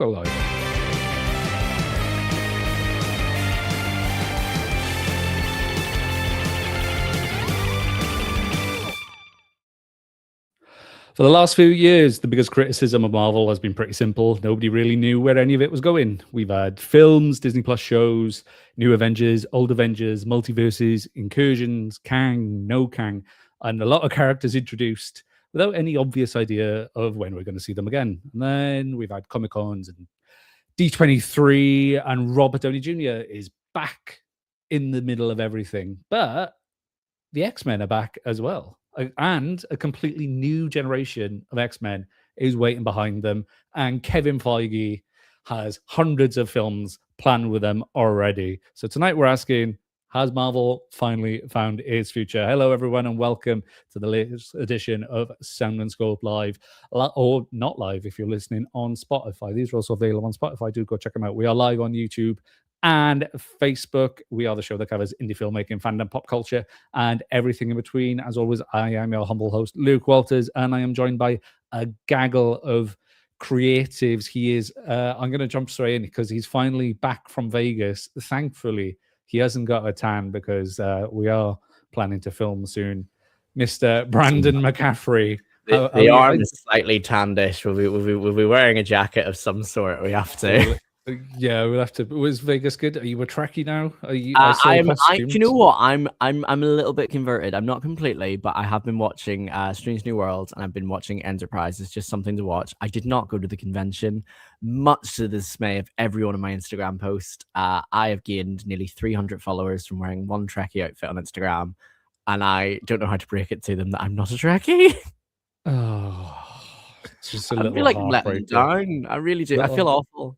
Go live. For the last few years, the biggest criticism of Marvel has been pretty simple. Nobody really knew where any of it was going. We've had films, Disney Plus shows, new Avengers, old Avengers, multiverses, incursions, Kang, no Kang, and a lot of characters introduced without any obvious idea of when we're going to see them again. And then we've had Comic Cons and D23, and Robert Downey Jr. is back in the middle of everything. But the X-Men are back as well. And a completely new generation of X-Men is waiting behind them. And Kevin Feige has hundreds of films planned with them already. So tonight we're asking, has Marvel finally found its future? Hello, everyone, and welcome to the latest edition of Sound and Scope Live, or not live if you're listening on Spotify. These are also available on Spotify. Do go check them out. We are live on YouTube and Facebook. We are the show that covers indie filmmaking, fandom, pop culture, and everything in between. As always, I am your humble host, Luke Walters, and I am joined by a gaggle of creatives. He is, I'm going to jump straight in because he's finally back from Vegas. Thankfully, he hasn't got a tan because we are planning to film soon. Mr. Brandon McCaffrey. The arm is slightly tannish. We'll be wearing a jacket of some sort. We have to. Yeah, we'll have to. Was Vegas good? Are you a Trekkie now? Are you? Do you know what? I'm a little bit converted. I'm not completely, but I have been watching Strange New Worlds and I've been watching Enterprise. It's just something to watch. I did not go to the convention, much to the dismay of everyone on my Instagram post. I have gained nearly 300 followers from wearing one Trekkie outfit on Instagram, and I don't know how to break it to them that I'm not a Trekkie. Oh, it's just a I little feel like I'm letting down. I really do. I feel awful.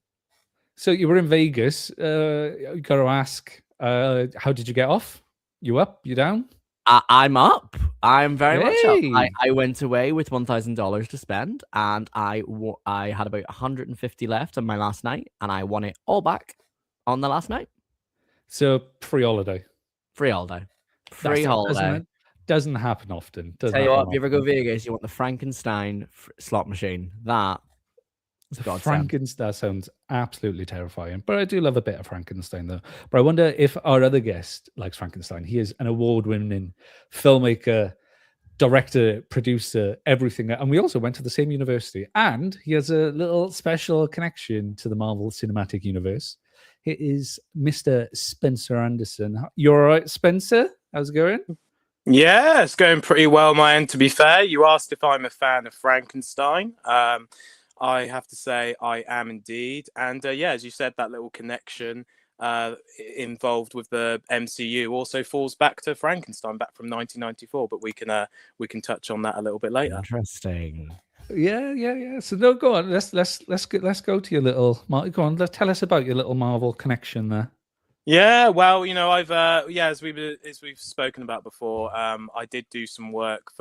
So you were in Vegas. You got to ask, how did you get off? You up? You down? I'm up. I'm very much up. I went away with $1,000 to spend, and I had about 150 left on my last night, and I won it all back on the last night. So free holiday. Free holiday. Free holiday. Doesn't happen often. Tell you what, if you ever go to Vegas, you want the Frankenstein slot machine. That sounds absolutely terrifying, but I do love a bit of Frankenstein though. But I wonder if our other guest likes Frankenstein. He is an award-winning filmmaker, director, producer, everything, and we also went to the same university, and he has a little special connection to the Marvel Cinematic Universe. It is Mr. Spencer Anderson. You're all right, Spencer? How's it going? Yeah, it's going pretty well, my end, to be fair. You asked if I'm a fan of Frankenstein. I have to say I am indeed. And yeah, as you said, that little connection involved with the MCU also falls back to Frankenstein, back from 1994. But we can touch on that a little bit later. Interesting. Yeah. So no, go on. Let's go to your little. Go on. Tell us about your little Marvel connection there. Yeah, well, I've as we've spoken about before, I did do some work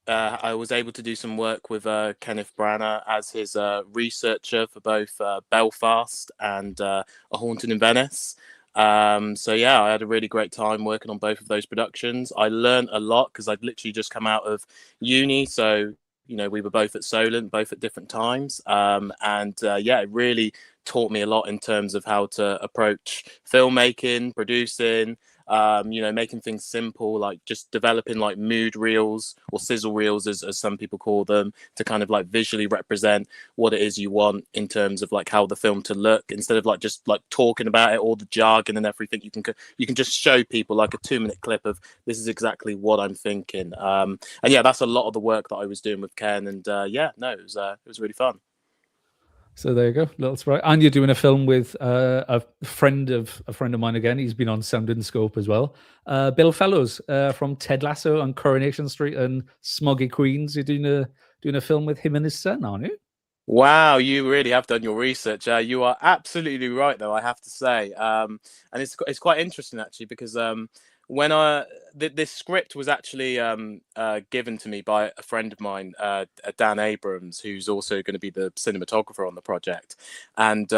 I was able to do some work with Kenneth Branagh as his researcher for both Belfast and A Haunting in Venice. So yeah, I had a really great time working on both of those productions. I learned a lot because I'd literally just come out of uni, so we were both at Solent, both at different times, and it really taught me a lot in terms of how to approach filmmaking, producing, making things simple, like just developing like mood reels or sizzle reels, as some people call them, to kind of like visually represent what it is you want in terms of like how the film to look, instead of like just like talking about it, all the jargon and everything. You can just show people like a 2-minute clip of this is exactly what I'm thinking. And yeah, that's a lot of the work that I was doing with Ken, and it was really fun. So there you go, little surprise. And you're doing a film with a friend of mine again. He's been on Sound and Scope as well. Bill Fellows from Ted Lasso on Coronation Street and Smoggy Queens. You're doing a film with him and his son, aren't you? Wow, you really have done your research. You are absolutely right, though, I have to say. And it's quite interesting actually, because when this script was actually given to me by a friend of mine, Dan Abrams, who's also going to be the cinematographer on the project, and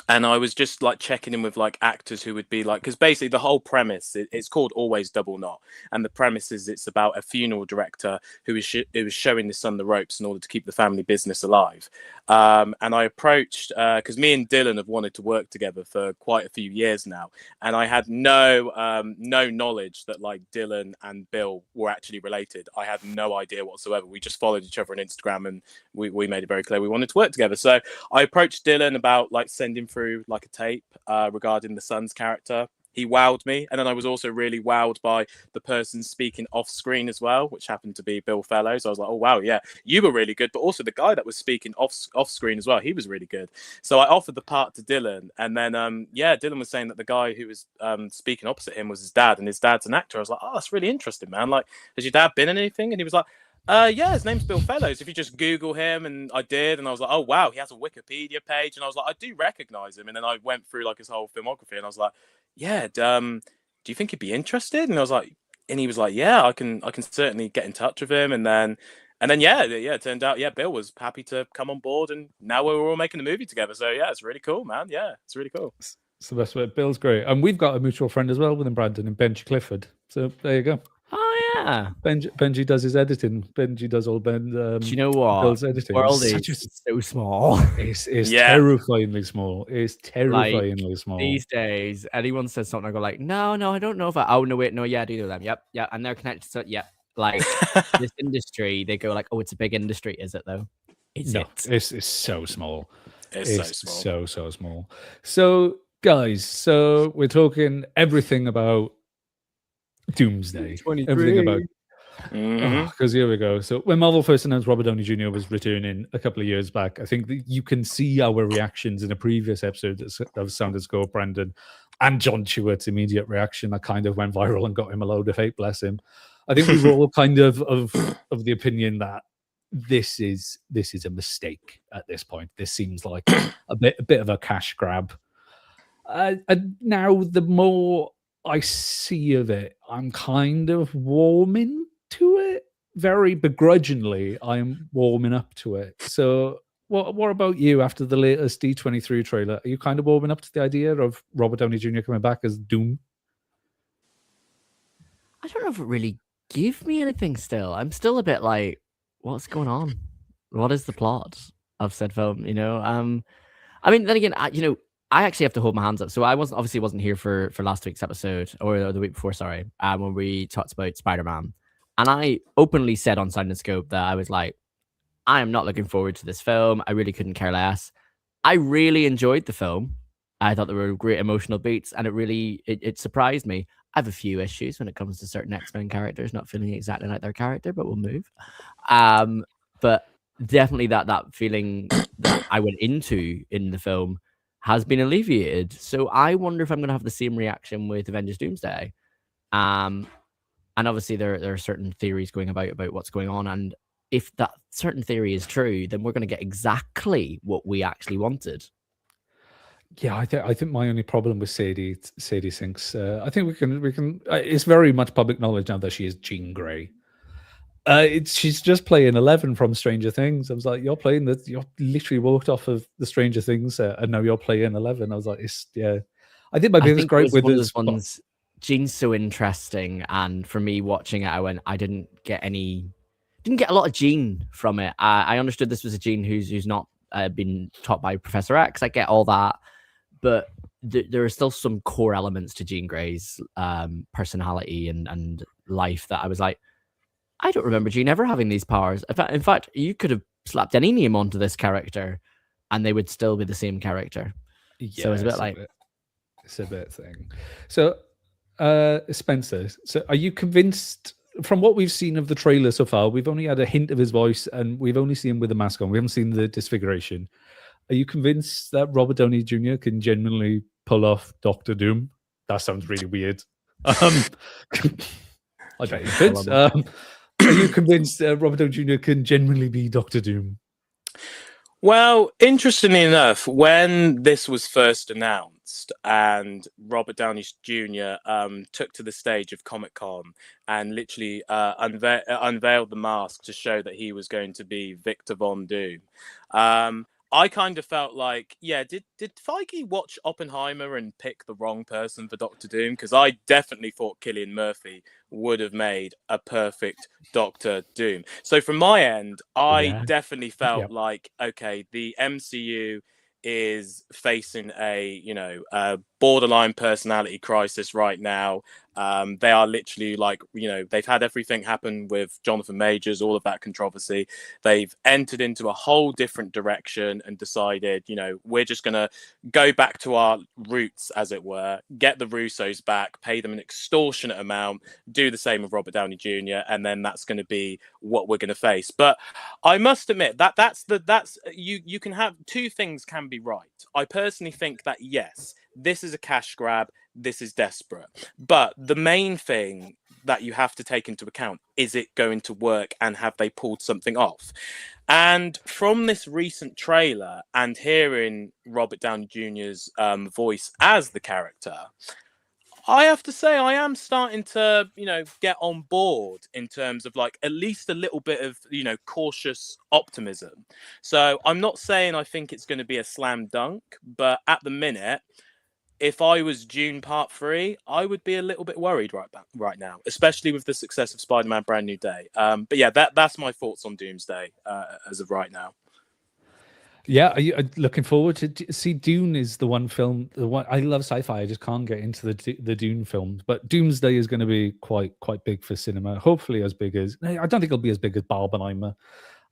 And I was just like checking in with like actors who would be like, because basically the whole premise, it's called Always Double Knot, and the premise is it's about a funeral director who is showing his son the ropes in order to keep the family business alive. And I approached because me and Dylan have wanted to work together for quite a few years now, and I had no knowledge that like Dylan and Bill were actually related. I had no idea whatsoever. We just followed each other on Instagram, and we made it very clear we wanted to work together. So I approached Dylan about like sending through like a tape regarding the son's character. He wowed me, and then I was also really wowed by the person speaking off screen as well, which happened to be Bill Fellows. I was like, oh wow, yeah, you were really good, but also the guy that was speaking off screen as well, he was really good. So I offered the part to Dylan, and then Dylan was saying that the guy who was speaking opposite him was his dad, and his dad's an actor. I was like, oh, that's really interesting, man. Like, has your dad been in anything? And he was like, yeah, his name's Bill Fellows. If you just Google him, and I did, and I was like, oh wow, he has a Wikipedia page, and I was like, I do recognize him. And then I went through like his whole filmography, and I was like, yeah, do you think he'd be interested? And I was like, and he was like, yeah, I can certainly get in touch with him. And then yeah, it turned out, yeah, Bill was happy to come on board, and now we're all making the movie together. So yeah, it's really cool, man. Yeah, it's really cool. It's the best way. Bill's great, and we've got a mutual friend as well within Brandon and Benji Clifford. So there you go. Oh yeah, Benji does his editing. Benji does all Ben. Do you know what? Bill's editing. World is so small. It's terrifyingly small. It's terrifyingly like, small. These days, anyone says something, I go like, no, I don't know if I. Oh no, wait, no, yeah, I do know them. Yep, and they're connected to like this industry. They go like, oh, it's a big industry, is it though? Is it? It's so small. It's so small. So small. So guys, so we're talking everything about Doomsday. Everything about because here we go. So when Marvel first announced Robert Downey Jr. was returning a couple of years back, I think that you can see our reactions in a previous episode of Sound and Scope, Brandon, and John Stewart's immediate reaction that kind of went viral and got him a load of hate, bless him. I think we were all kind of the opinion that this is a mistake at this point. This seems like a bit of a cash grab. And now the more I see of it, I'm kind of warming to it. Very begrudgingly, I'm warming up to it. So what about you after the latest D23 trailer? Are you kind of warming up to the idea of Robert Downey Jr. coming back as Doom? I don't know if it really gave me anything still. I'm still a bit like, what's going on? What is the plot of said film? You know, I mean, then again, I actually have to hold my hands up. So I wasn't here for last week's episode or the week before, sorry, when we talked about Spider-Man. And I openly said on Sound and Scope that I was like, I am not looking forward to this film. I really couldn't care less. I really enjoyed the film. I thought there were great emotional beats, and it surprised me. I have a few issues when it comes to certain X-Men characters not feeling exactly like their character, but we'll move. But definitely that feeling that I went into in the film has been alleviated. So I wonder if I'm going to have the same reaction with Avengers Doomsday. And obviously there are certain theories going about what's going on. And if that certain theory is true, then we're going to get exactly what we actually wanted. Yeah, I think my only problem with Sadie Sinks, I think we can. It's very much public knowledge now that she is Jean Grey. She's just playing 11 from Stranger Things. I was like, you're literally walked off of the Stranger Things and now you're playing 11. I was like, I think my biggest gripe with this ones, Jean's so interesting, and for me watching it, I didn't get a lot of Jean from it. I understood this was a Jean who's not been taught by Professor X. I get all that, but there are still some core elements to Jean Grey's personality and life that I was like, I don't remember Jean ever having these powers. In fact, you could have slapped any name onto this character and they would still be the same character. Yeah, so it's a bit like... It's a bit thing. So, Spencer, so are you convinced, from what we've seen of the trailer so far, we've only had a hint of his voice and we've only seen him with a mask on. We haven't seen the disfiguration. Are you convinced that Robert Downey Jr. can genuinely pull off Doctor Doom? That sounds really weird. I don't know. Are you convinced Robert Downey Jr. can genuinely be Doctor Doom? Well, interestingly enough, when this was first announced and Robert Downey Jr. Took to the stage of Comic-Con and literally unveiled the mask to show that he was going to be Victor Von Doom, I kind of felt like, yeah, did Feige watch Oppenheimer and pick the wrong person for Doctor Doom? Because I definitely thought Cillian Murphy would have made a perfect Doctor Doom. So from my end, I Yeah. definitely felt Yep. like, okay, the MCU is facing a borderline personality crisis right now. They are literally like, they've had everything happen with Jonathan Majors, all of that controversy. They've entered into a whole different direction and decided, we're just going to go back to our roots, as it were, get the Russos back, pay them an extortionate amount, do the same with Robert Downey Jr., and then that's going to be what we're going to face. But I must admit that's you can have two things can be right. I personally think that, yes, this is a cash grab. This is desperate. But the main thing that you have to take into account, is it going to work and have they pulled something off? And from this recent trailer and hearing Robert Downey Jr.'s voice as the character, I have to say I am starting to, get on board in terms of like at least a little bit of, cautious optimism. So I'm not saying I think it's going to be a slam dunk, but at the minute, if I was June Part 3, I would be a little bit worried right now, especially with the success of Spider-Man Brand New Day. But yeah, that's my thoughts on Doomsday as of right now. Yeah, are you looking forward to see Dune is the one film. The one I love sci-fi. I just can't get into the Dune films, but Doomsday is going to be quite big for cinema. Hopefully, as big as I don't think it'll be as big as Barbenheimer.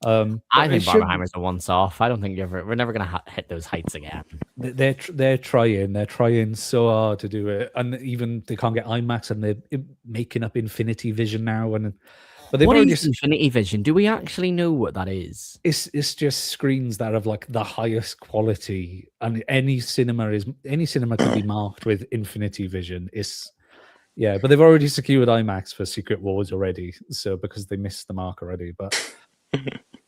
I think Barbenheimer's a once-off. I don't think we're never going to hit those heights again. They're trying so hard to do it, and even they can't get IMAX, and they're making up Infinity Vision now. But they've what already is Infinity Vision? Do we actually know what that is? It's just screens that have like the highest quality, and any cinema can be marked with Infinity Vision. But they've already secured IMAX for Secret Wars already, so because they missed the mark already. But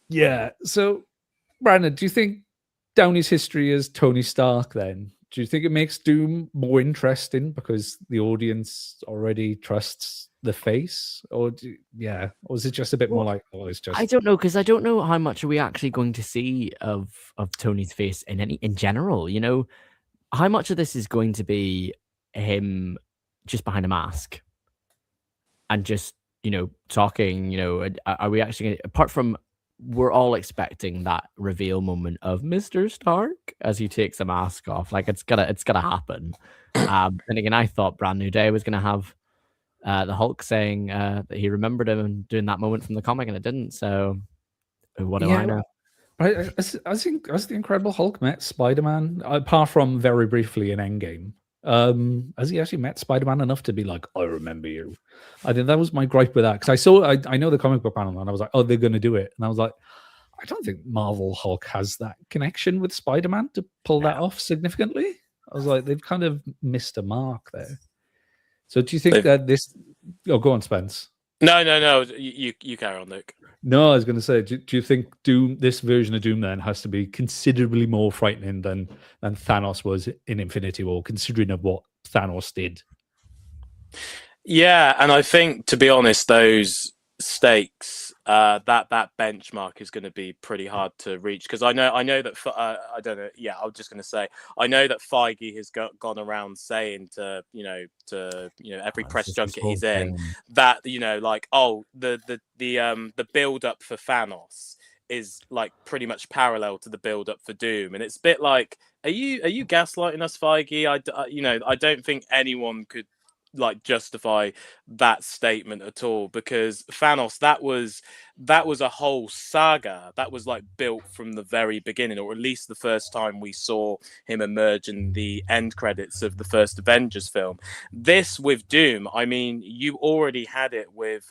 yeah, so Brandon, do you think Downey's history as Tony Stark then? Do you think it makes Doom more interesting because the audience already trusts the face, or is it just a bit more like, it's just? I don't know, because I don't know how much are we actually going to see of Tony's face in general. How much of this is going to be him just behind a mask and just talking? Are we actually gonna, apart from we're all expecting that reveal moment of Mr. Stark as he takes the mask off, like it's gonna happen. And again, I thought Brand New Day was gonna have the Hulk saying that he remembered him and doing that moment from the comic, and it didn't. So what do I know? I think as the Incredible Hulk met Spider-Man, apart from very briefly in Endgame, has he actually met Spider-Man enough to be like, I remember you? I think that was my gripe with that, because I know the comic book panel, and I was like, oh, they're going to do it, and I was like, I don't think Marvel Hulk has that connection with Spider-Man to pull that off significantly. I was like, they've kind of missed a mark there. So do you think that this? Oh, go on, Spence. No. You carry on, Luke. No, I was going to say, do you think this version of Doom then has to be considerably more frightening than Thanos was in Infinity War, considering of what Thanos did? Yeah, and I think, to be honest, those stakes, that benchmark is going to be pretty hard to reach, because I know that I don't know. Yeah, I was just going to say, I know that Feige has gone around saying to every press junket he's in that like, oh, the build up for Thanos is like pretty much parallel to the build up for Doom, and it's a bit like, are you gaslighting us, Feige? I don't think anyone could like justify that statement at all, because Thanos, that was a whole saga that was like built from the very beginning, or at least the first time we saw him emerge in the end credits of the first Avengers film. This with Doom, I mean, you already had it with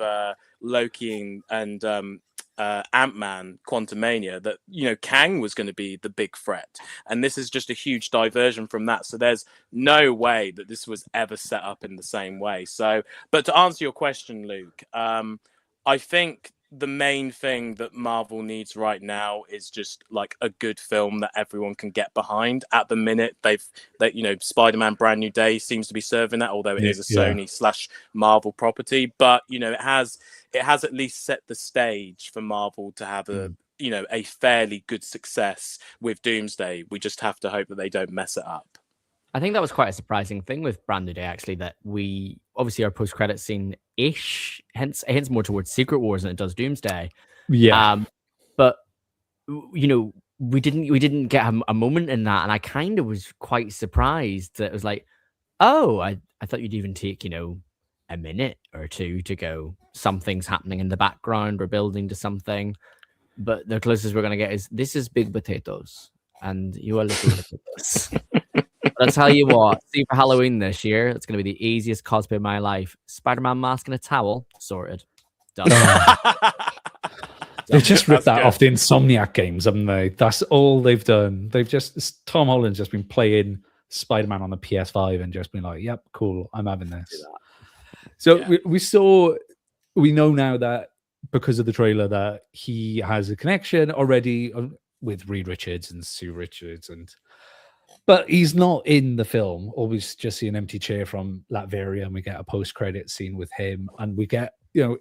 Loki and Ant-Man Quantumania, that Kang was going to be the big threat, and this is just a huge diversion from that. So there's no way that this was ever set up in the same way. So, but to answer your question, Luke, I think the main thing that Marvel needs right now is just like a good film that everyone can get behind. At the minute, Spider-Man Brand New Day seems to be serving that, although it is a Sony / Marvel property. But it has at least set the stage for Marvel to have a a fairly good success with Doomsday. We just have to hope that they don't mess it up. I think that was quite a surprising thing with Brand New Day, actually, that we obviously our post-credit scene-ish, hence it hints more towards Secret Wars than it does Doomsday. Yeah. But we didn't get a moment in that, and I kind of was quite surprised that it was like, oh, I thought you'd even take, a minute or two to go, something's happening in the background, we're building to something. But the closest we're gonna get is this is big potatoes, and you are little potatoes. But I'll tell you what, see for Halloween this year, it's going to be the easiest cosplay of my life. Spider-Man mask and a towel, sorted. Done. They just ripped that good. off the Insomniac games, haven't they? That's all they've done. Tom Holland's just been playing Spider-Man on the PS5 and just been like, yep, cool, I'm having this. So Yeah. we know now that because of the trailer that he has a connection already with Reed Richards and Sue Richards, but he's not in the film. Or we just see an empty chair from Latveria, and we get a post-credit scene with him, and we get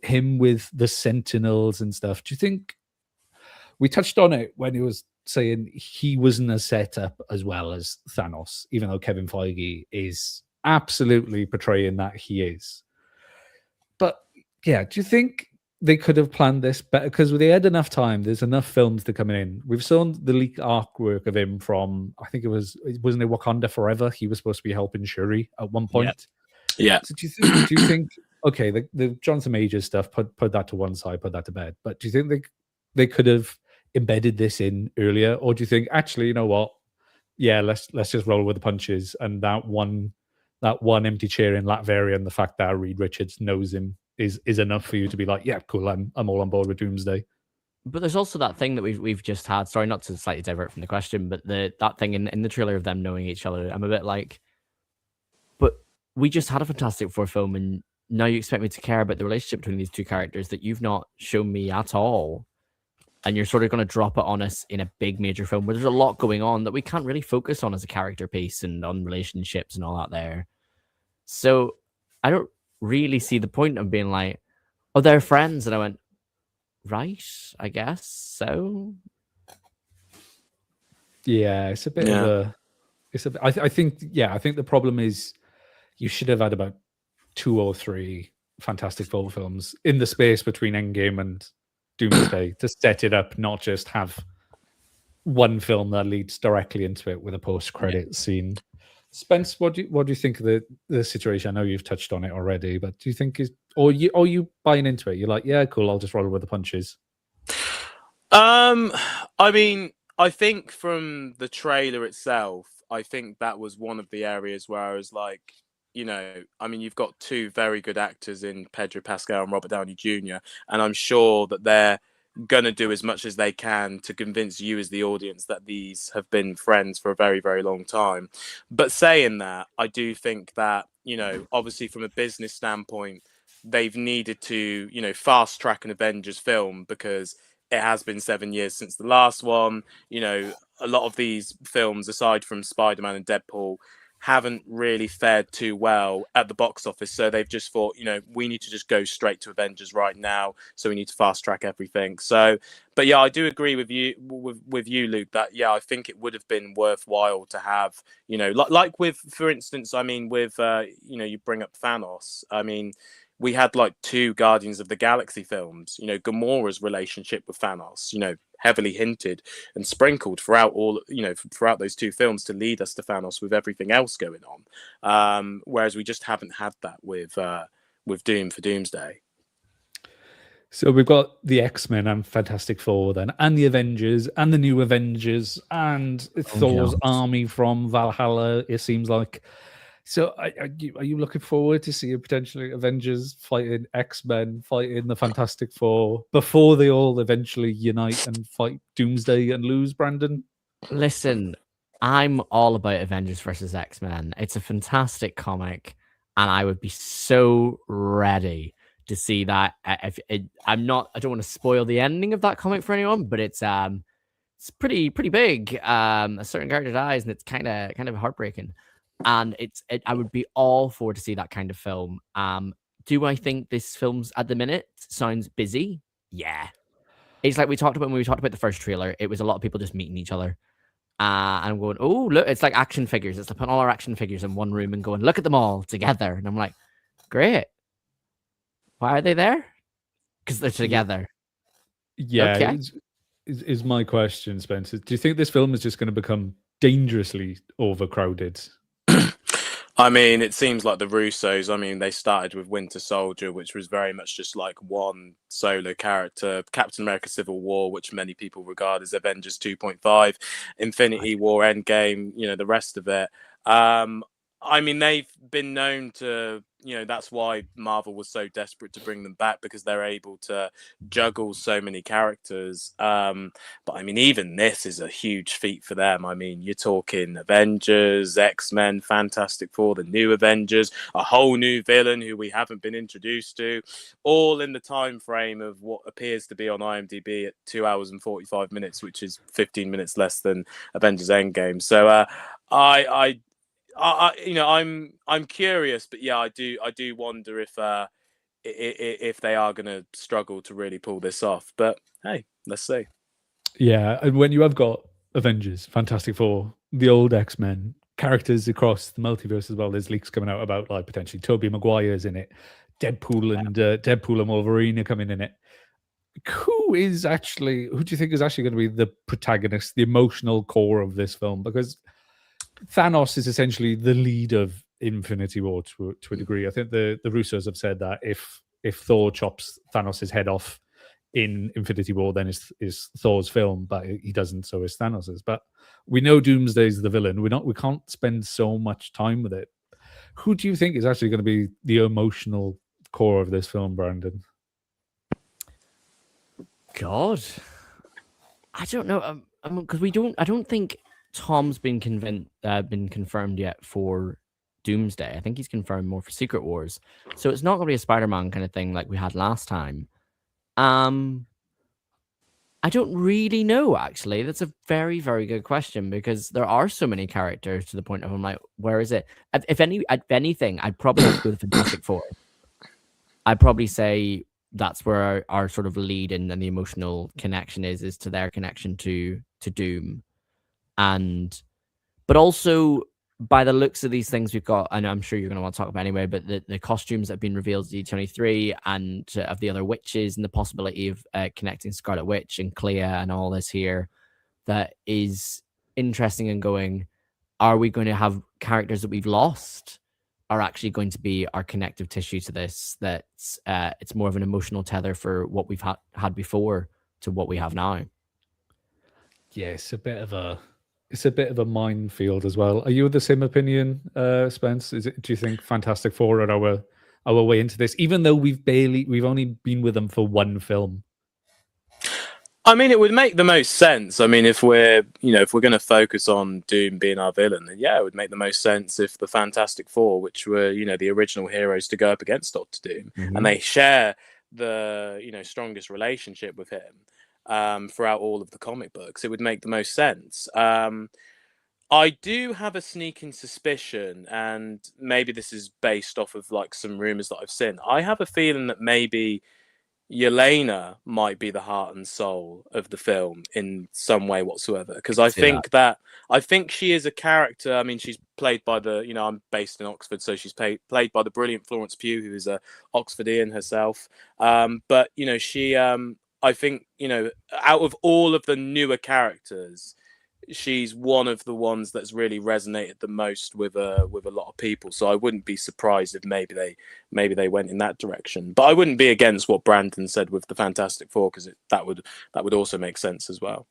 him with the Sentinels and stuff. Do you think we touched on it when he was saying he wasn't a setup as well as Thanos, even though Kevin Feige is absolutely portraying that he is? But yeah, do you think they could have planned this better? Because they had enough time. There's enough films to come in. We've seen the leaked artwork of him from, I think wasn't it Wakanda Forever? He was supposed to be helping Shuri at one point. Yeah. So do you think okay, the Jonathan Majors stuff, put that to one side, put that to bed. But do you think they could have embedded this in earlier, or do you think actually, you know what? Yeah, let's just roll with the punches, and that one empty chair in Latveria and the fact that Reed Richards knows him is enough for you to be like, yeah, cool, I'm all on board with Doomsday. But there's also that thing that we've just had. Sorry, not to slightly divert from the question, but that thing in the trailer of them knowing each other, I'm a bit like, but we just had a Fantastic Four film, and now you expect me to care about the relationship between these two characters that you've not shown me at all. And you're sort of going to drop it on us in a big major film where there's a lot going on that we can't really focus on as a character piece and on relationships and all that there. So I don't really see the point of being like, oh, they're friends. And I went, right, I guess so. Yeah, it's a bit of a... I think the problem is you should have had about 2 or 3 Fantastic Four films in the space between Endgame and Doomsday to set it up, not just have one film that leads directly into it with a post-credit scene. Spence, what do you think of the situation? I know you've touched on it already, but do you think are you buying into it? You're like, yeah, cool, I'll just roll with the punches. I mean, I think from the trailer itself, I think that was one of the areas where I was like, I mean, you've got 2 very good actors in Pedro Pascal and Robert Downey Jr., and I'm sure that they're going to do as much as they can to convince you as the audience that these have been friends for a very, very long time. But saying that, I do think that, obviously from a business standpoint, they've needed to, fast track an Avengers film because it has been 7 years since the last one. A lot of these films, aside from Spider-Man and Deadpool, haven't really fared too well at the box office. So they've just thought, we need to just go straight to Avengers right now. So we need to fast track everything. So, but yeah, I do agree with you, Luke, that, yeah, I think it would have been worthwhile to have, like with, for instance, I mean, with, you bring up Thanos. I mean, we had like 2 Guardians of the Galaxy films, Gamora's relationship with Thanos, heavily hinted and sprinkled throughout throughout those 2 films to lead us to Thanos with everything else going on. Whereas we just haven't had that with Doom for Doomsday. So we've got the X-Men and Fantastic Four then, and the Avengers and the new Avengers and Thor's army from Valhalla, it seems like. So are you looking forward to see a potentially Avengers fighting X-Men, fighting the Fantastic Four before they all eventually unite and fight Doomsday and lose, Brandon? Listen, I'm all about Avengers versus X-Men. It's a fantastic comic, and I would be so ready to see that. I don't want to spoil the ending of that comic for anyone, but it's pretty big. A certain character dies, and it's kind of heartbreaking. And I would be all for to see that kind of film. Do I think this film's at the minute sounds busy? Yeah. It's like we talked about when we talked about the first trailer. It was a lot of people just meeting each other. And I'm going, oh, look, it's like action figures. It's like putting all our action figures in one room and going, look at them all together. And I'm like, great. Why are they there? Because they're together. Yeah, Okay. is my question, Spencer. Do you think this film is just going to become dangerously overcrowded? I mean, it seems like the Russos, I mean, they started with Winter Soldier, which was very much just like one solo character, Captain America Civil War, which many people regard as Avengers 2.5, Infinity War Endgame, the rest of it. I mean, they've been known to, that's why Marvel was so desperate to bring them back, because they're able to juggle so many characters. But I mean, even this is a huge feat for them. I mean, you're talking Avengers, X-Men, Fantastic Four, the new Avengers, a whole new villain who we haven't been introduced to, all in the time frame of what appears to be on IMDb at 2 hours and 45 minutes, which is 15 minutes less than Avengers Endgame. So I'm curious, but yeah, I do wonder if they are going to struggle to really pull this off. But hey, let's see. Yeah, and when you have got Avengers, Fantastic Four, the old X-Men, characters across the multiverse as well, there's leaks coming out about like potentially Tobey Maguire's in it, Deadpool and Wolverine are coming in it. Who do you think is actually going to be the protagonist, the emotional core of this film? Because Thanos is essentially the lead of Infinity War to a degree. I think the Russos have said that if Thor chops Thanos' head off in Infinity War, then is Thor's film, but he doesn't, so is Thanos's. But we know Doomsday's the villain. We can't spend so much time with it. Who do you think is actually going to be the emotional core of this film, Brandon? God, I don't know. Because I don't think Tom's been confirmed yet for Doomsday. I think he's confirmed more for Secret Wars. So it's not going to be a Spider-Man kind of thing like we had last time. I don't really know, actually. That's a very, very good question, because there are so many characters to the point of I'm like, where is it? If anything, I'd probably have to go with Fantastic Four. I'd probably say that's where our sort of lead and the emotional connection is to their connection to Doom. But also by the looks of these things we've got, and I'm sure you're going to want to talk about anyway, but the costumes that have been revealed at D23 and of the other witches, and the possibility of connecting Scarlet Witch and Clea and all this here, that is interesting and going, are we going to have characters that we've lost are actually going to be our connective tissue to this, that's it's more of an emotional tether for what we've had before to what we have now? Yeah, it's a bit of a minefield as well. Are you of the same opinion, Spence? Do you think Fantastic Four are our way into this, even though we've only been with them for one film? I mean, it would make the most sense. I mean, if we're going to focus on Doom being our villain, then yeah, it would make the most sense if the Fantastic Four, which were, the original heroes to go up against Doctor Doom, and they share the, strongest relationship with him throughout all of the comic books, it would make the most sense. I do have a sneaking suspicion, and maybe this is based off of like some rumors that I've seen. I have a feeling that maybe Yelena might be the heart and soul of the film in some way whatsoever, because I think she is a character. I mean, she's played by I'm based in Oxford, so she's played by the brilliant Florence Pugh, who is a Oxfordian herself. But she, I think, out of all of the newer characters, she's one of the ones that's really resonated the most with a lot of people. So I wouldn't be surprised if maybe they went in that direction. But I wouldn't be against what Brandon said with the Fantastic Four, because that would also make sense as well.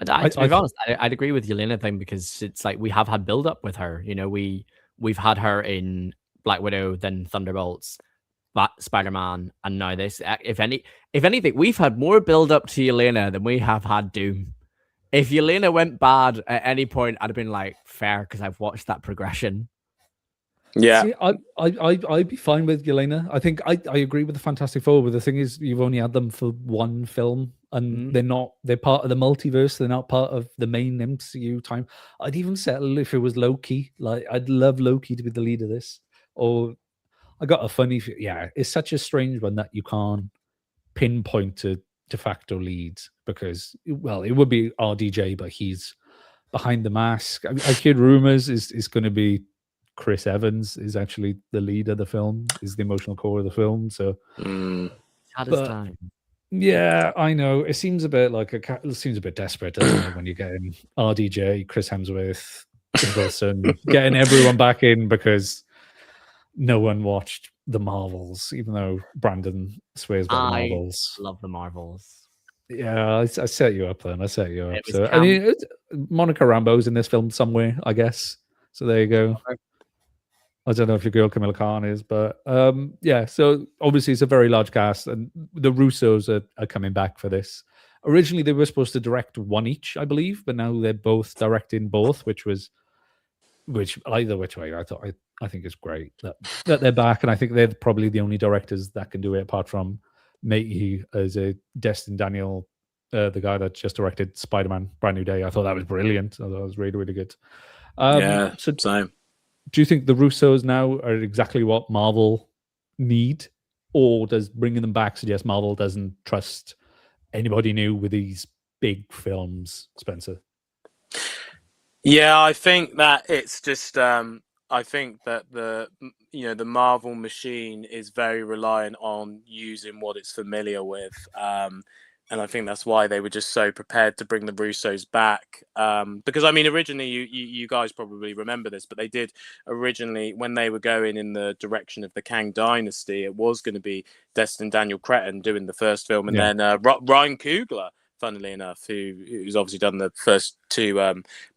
To be honest, I'd agree with Yelena thing, because it's like we have had build up with her. We've had her in Black Widow, then Thunderbolts, Spider-Man, and now this. If anything, we've had more build up to Yelena than we have had Doom. If Yelena went bad at any point, I'd have been like, fair, because I've watched that progression. Yeah. See, I'd be fine with Yelena. I think I agree with the Fantastic Four, but the thing is, you've only had them for one film, and they're part of the multiverse. They're not part of the main MCU time. I'd even settle if it was Loki. Like, I'd love Loki to be the lead of this. Or I got a funny, it's such a strange one that you can't pinpoint to de facto lead because, well, it would be RDJ, but he's behind the mask. I heard rumors is going to be Chris Evans is actually the lead of the film, is the emotional core of the film. So, Had his time. Yeah, I know. It seems a bit like it seems a bit desperate, doesn't it, when you're getting RDJ, Chris Hemsworth, Wilson, getting everyone back in because no one watched the Marvels, even though Brandon swears by the Marvels. Love the Marvels. Yeah, I set you up then. I set you up. So camp. I mean, Monica Rambeau's in this film somewhere, I guess. So there you go. I don't know if your girl Camilla Khan is, but yeah. So obviously it's a very large cast, and the Russos are coming back for this. Originally they were supposed to direct one each, I believe, but now they're both directing both, which either which way I think it's great that they're back, and I think they're probably the only directors that can do it apart from Matey as a Destin Daniel, the guy that just directed Spider-Man: Brand New Day. I thought that was brilliant. I thought that was really, really good. Yeah, so same. Do you think the Russos now are exactly what Marvel need, or does bringing them back suggest Marvel doesn't trust anybody new with these big films, Spencer? Yeah, I think that it's just I think that the Marvel machine is very reliant on using what it's familiar with. And I think that's why they were just so prepared to bring the Russos back. Because, I mean, originally, you guys probably remember this, but they did originally, when they were going in the direction of the Kang Dynasty, it was going to be Destin Daniel Cretton doing the first film. And then Ryan Coogler, funnily enough, who's obviously done the first two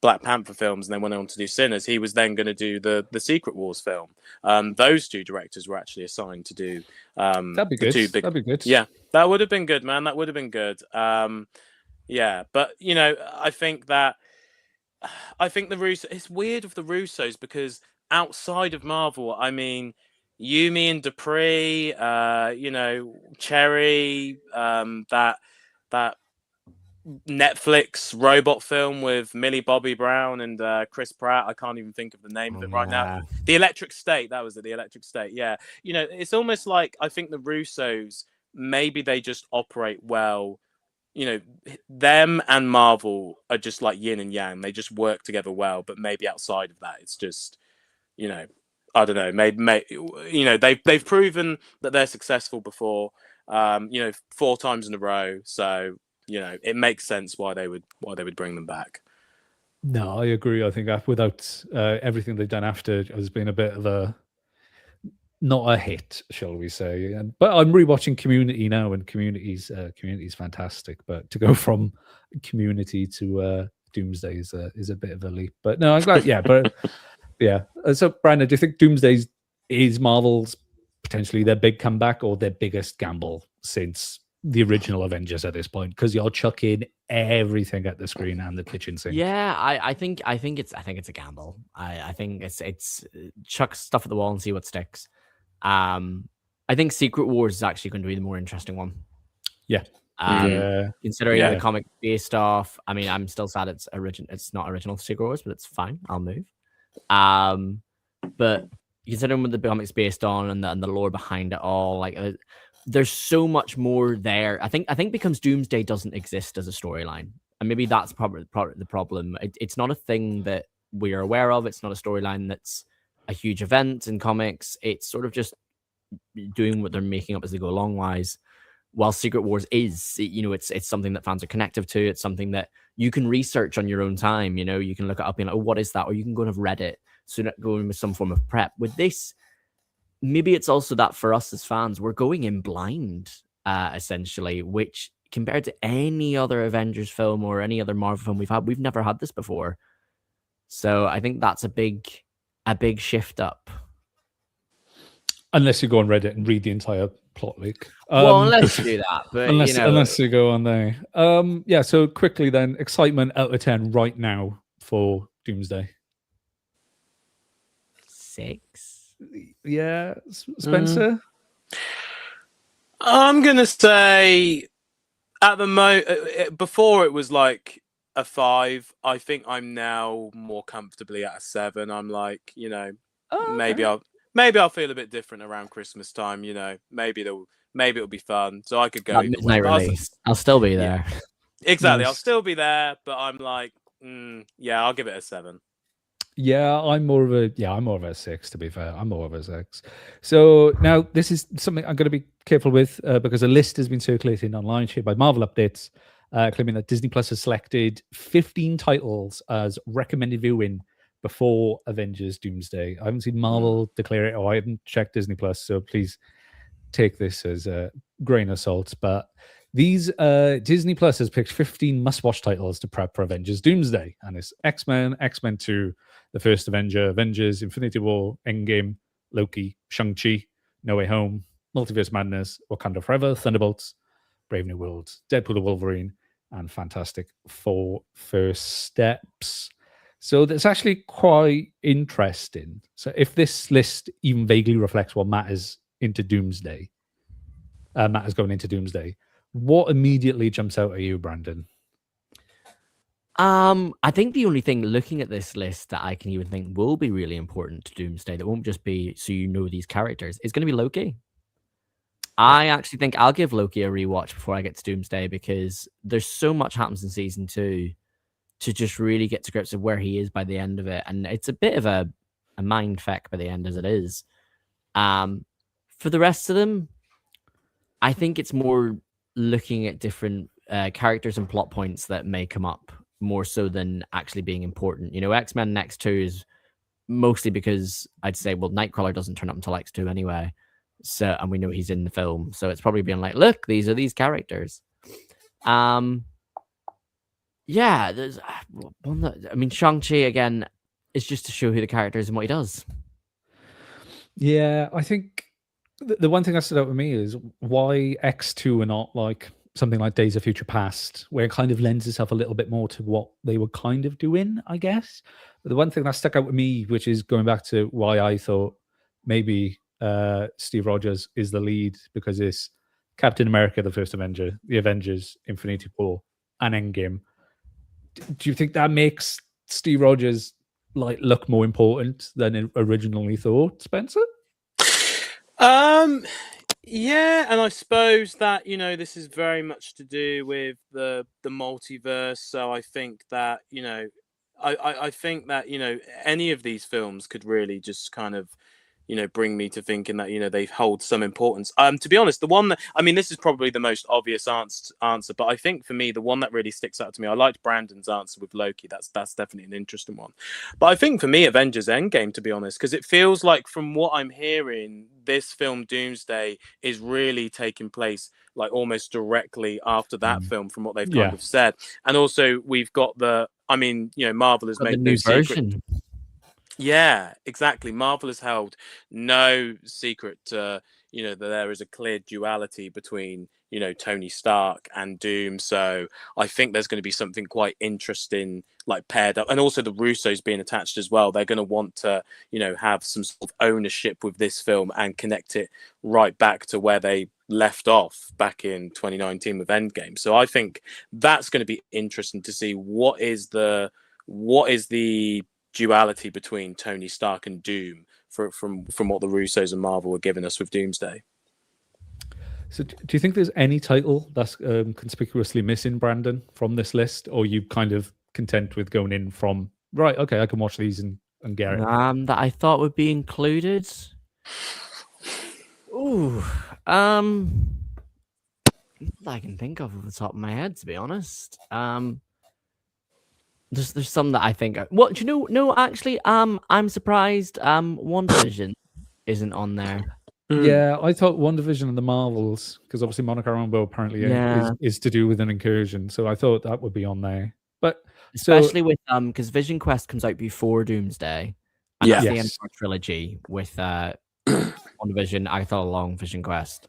Black Panther films and then went on to do Sinners, he was then going to do the Secret Wars film. Those two directors were actually assigned to do that'd be good. That'd be good. Yeah, that would have been good, man. That would have been good. Yeah, but I think the Russos. It's weird with the Russos because outside of Marvel, I mean, Yumi and Dupree, Cherry, that Netflix robot film with Millie Bobby Brown and Chris Pratt. I can't even think of the name of it right now. The Electric State. That was it. The Electric State. Yeah. It's almost like I think the Russos, maybe they just operate well. Them and Marvel are just like yin and yang. They just work together well. But maybe outside of that, it's just, I don't know. Maybe they've proven that they're successful before. 4 times in a row. So it makes sense why they would bring them back. No, I agree. I think without everything they've done after has been a bit of not a hit, shall we say? But I'm rewatching Community now, and Community's fantastic. But to go from Community to Doomsday is a bit of a leap. But no, I'm glad. Yeah, but yeah. So, Brandon, do you think Doomsday is Marvel's potentially their big comeback or their biggest gamble since the original Avengers at this point? Because you're chucking everything at the screen and the kitchen sink. Yeah, I think it's a gamble. I think it's chuck stuff at the wall and see what sticks. I think Secret Wars is actually going to be the more interesting one. Yeah. Considering the comic based off, I mean, I'm still sad it's not original Secret Wars, but it's fine. I'll move. But considering what the comics based on and the lore behind it all, like there's so much more there. I think because Doomsday doesn't exist as a storyline, and maybe that's probably the problem. It's not a thing that we are aware of. It's not a storyline that's a huge event in comics. It's sort of just doing what they're making up as they go along. While Secret Wars is, it's something that fans are connected to. It's something that you can research on your own time. You can look it up and like, oh, what is that? Or you can go and have read it. So go in with some form of prep. With this, maybe it's also that for us as fans, we're going in blind, essentially, which compared to any other Avengers film or any other Marvel film we've never had this before. So I think that's a big shift up. Unless you go on Reddit and read the entire plot leak. Well, unless you do that, but unless you go on there. Yeah. So quickly then, excitement out of 10 right now for Doomsday. 6. Yeah, Spencer. I'm gonna say at the moment, before it was like a 5. I think I'm now more comfortably at a 7. I'm like, maybe I'll feel a bit different around Christmas time. Maybe maybe it'll be fun. So I could go That either way. midnight release. I'll still be there. Exactly. Nice. I'll still be there, but I'm like, yeah, I'll give it a 7. Yeah, I'm more of a 6, to be fair. I'm more of a 6. So now this is something I'm going to be careful with because a list has been circulating online shared by Marvel Updates, claiming that Disney Plus has selected 15 titles as recommended viewing before Avengers Doomsday. I haven't seen Marvel declare it, or I haven't checked Disney Plus, so please take this as a grain of salt. But these Disney Plus has picked 15 must-watch titles to prep for Avengers Doomsday, and it's X-Men, X-Men 2, The First Avenger, Avengers, Infinity War, Endgame, Loki, Shang-Chi, No Way Home, Multiverse Madness, Wakanda Forever, Thunderbolts, Brave New World, Deadpool the Wolverine, and Fantastic Four First Steps. So that's actually quite interesting. So if this list even vaguely reflects what matters into Doomsday, matters going into Doomsday, what immediately jumps out at you, Brandon? I think the only thing looking at this list that I can even think will be really important to Doomsday, that won't just be so you know these characters, is going to be Loki. I actually think I'll give Loki a rewatch before I get to Doomsday, because there's so much happens in season 2 to just really get to grips with where he is by the end of it. And it's a bit of a mind feck by the end as it is. For the rest of them, I think it's more looking at different characters and plot points that may come up more so than actually being important. You know, X-Men Next 2 is mostly because I'd say, well, Nightcrawler doesn't turn up until X2 anyway. So, and we know he's in the film. So it's probably being like, look, these are these characters. Yeah, there's one that, I mean, Shang-Chi, again, is just to show who the character is and what he does. Yeah, I think the one thing that stood out with me is why X2 are not like something like Days of Future Past, where it kind of lends itself a little bit more to what they were kind of doing, I guess. But the one thing that stuck out with me, which is going back to why I thought maybe Steve Rogers is the lead, because it's Captain America, the First Avenger, the Avengers, Infinity War, and Endgame. Do you think that makes Steve Rogers like look more important than originally thought, Spencer? Yeah, and I suppose that, you know, this is very much to do with the multiverse. So I think that, you know, I think that, you know, any of these films could really just kind of, you know, bring me to thinking that, you know, they hold some importance. To be honest, the one that, I mean, this is probably the most obvious answer, but I think for me, the one that really sticks out to me, I liked Brandon's answer with Loki. That's definitely an interesting one. But I think for me, Avengers Endgame, to be honest, because it feels like from what I'm hearing, this film Doomsday is really taking place like almost directly after that film, from what they've kind of said. And also we've got I mean, you know, Marvel has made no secret. Yeah, exactly. Marvel has held no secret to, you know, that there is a clear duality between, you know, Tony Stark and Doom. So I think there's going to be something quite interesting, like paired up, and also the Russos being attached as well. They're going to want to, you know, have some sort of ownership with this film and connect it right back to where they left off back in 2019 with Endgame. So I think that's going to be interesting to see what is the duality between Tony Stark and Doom from what the Russos and Marvel are giving us with Doomsday. So do you think there's any title that's conspicuously missing, Brandon, from this list, or are you kind of content with going in from, right, okay, I can watch these and get it? That I thought would be included? Ooh, I can think of off the top of my head, to be honest. There's some that I think. What do you know? No, actually, I'm surprised. WandaVision isn't on there. Yeah, I thought WandaVision and the Marvels, because obviously Monica Rambeau apparently is to do with an incursion, so I thought that would be on there. But especially with because Vision Quest comes out before Doomsday, and that's the end of our trilogy with WandaVision. I thought along Vision Quest.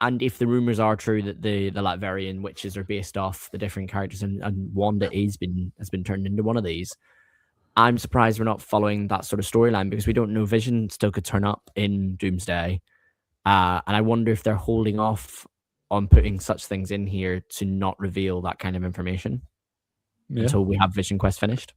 And if the rumors are true that the Latverian witches are based off the different characters, and Wanda has been turned into one of these, I'm surprised we're not following that sort of storyline, because we don't know Vision still could turn up in Doomsday. And I wonder if they're holding off on putting such things in here to not reveal that kind of information. until we have Vision Quest finished.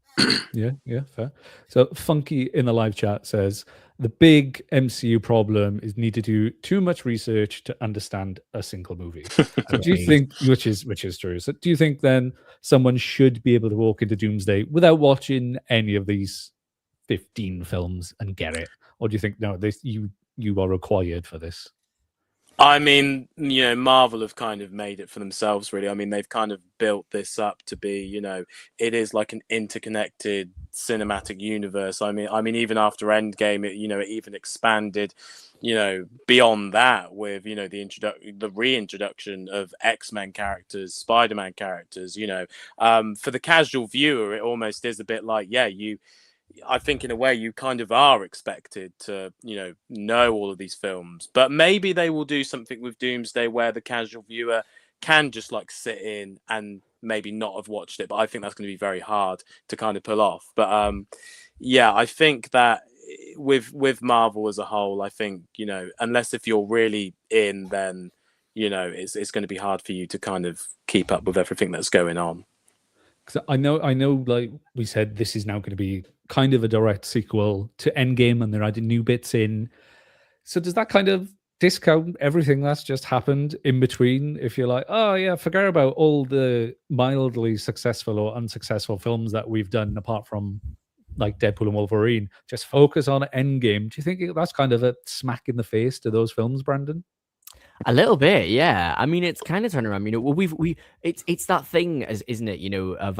Yeah, fair. So Funky in the live chat says the big MCU problem is need to do too much research to understand a single movie. So do you think, which is true? So do you think then someone should be able to walk into Doomsday without watching any of these 15 films and get it, or do you think no, you are required for this? I mean, Marvel have kind of made it for themselves, really. I mean, they've kind of built this up to be, it is like an interconnected cinematic universe. I mean, even after Endgame, it even expanded, beyond that with, the reintroduction of X-Men characters, Spider-Man characters. For the casual viewer, it almost is a bit like, I think in a way you kind of are expected to, know all of these films, but maybe they will do something with Doomsday where the casual viewer can just like sit in and maybe not have watched it. But I think that's going to be very hard to kind of pull off. But I think that with Marvel as a whole, I think, unless if you're really in, then, it's going to be hard for you to kind of keep up with everything that's going on. Because I know, like we said, this is now going to be kind of a direct sequel to Endgame, and they're adding new bits in. So does that kind of discount everything that's just happened in between? If you're like, oh yeah, forget about all the mildly successful or unsuccessful films that we've done, apart from like Deadpool and Wolverine, just focus on Endgame. Do you think that's kind of a smack in the face to those films, Brandon? A little bit, yeah. I mean, it's kind of turning around. It's that thing, isn't it? Of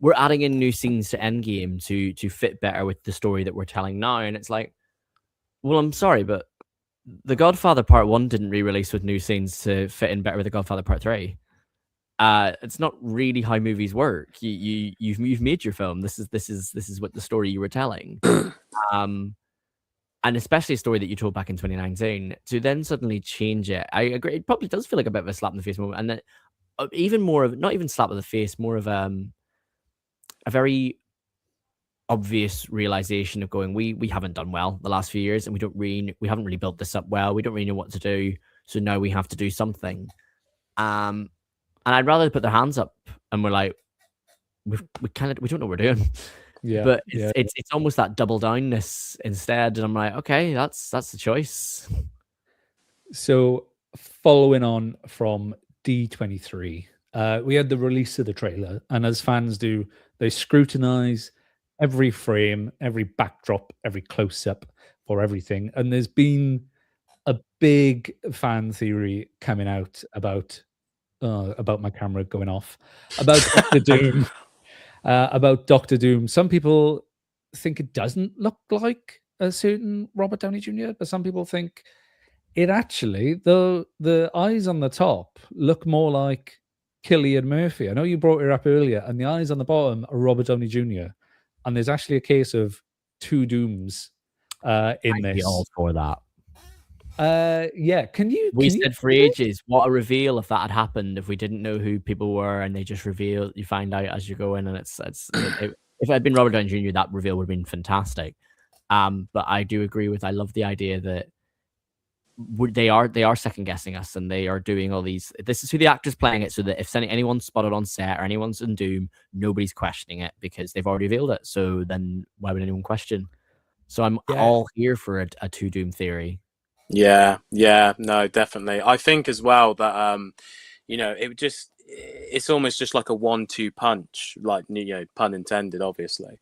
we're adding in new scenes to Endgame to fit better with the story that we're telling now, and it's like, well, I'm sorry, but The Godfather Part 1 didn't re-release with new scenes to fit in better with The Godfather Part 3. It's not really how movies work. You've made your film. This is what the story you were telling. And especially a story that you told back in 2019, to then suddenly change it, I agree. It probably does feel like a bit of a slap in the face moment, and then even more of, not even slap in the face, more of a very obvious realization of going, we haven't done well the last few years, and we haven't really built this up well. We don't really know what to do, so now we have to do something. And I'd rather put their hands up and we're like, we don't know what we're doing. Yeah, but it's almost that double downness instead, and I'm like, okay, that's the choice. So following on from D23, we had the release of the trailer, and as fans do, they scrutinize every frame, every backdrop, every close-up for everything. And there's been a big fan theory coming out about my camera going off, about Doctor Doom. About Doctor Doom. Some people think it doesn't look like a certain Robert Downey Jr., but some people think it actually, the eyes on the top look more like Cillian Murphy. I know you brought it up earlier, and the eyes on the bottom are Robert Downey Jr., and there's actually a case of two Dooms in this. I'd be all for that. Yeah, we said for ages, what a reveal if that had happened, if we didn't know who people were and they just reveal, you find out as you go in, and if it had been Robert Downey Jr., that reveal would have been fantastic. But I do agree I love the idea that they are second guessing us, and they are doing all these, this is who the actor's playing it, so that if anyone's spotted on set or anyone's in Doom, nobody's questioning it because they've already revealed it. So then why would anyone question? So I'm all here for a two Doom theory. Yeah, no, definitely. I think as well that it's almost just like a 1-2 punch, like, pun intended, obviously,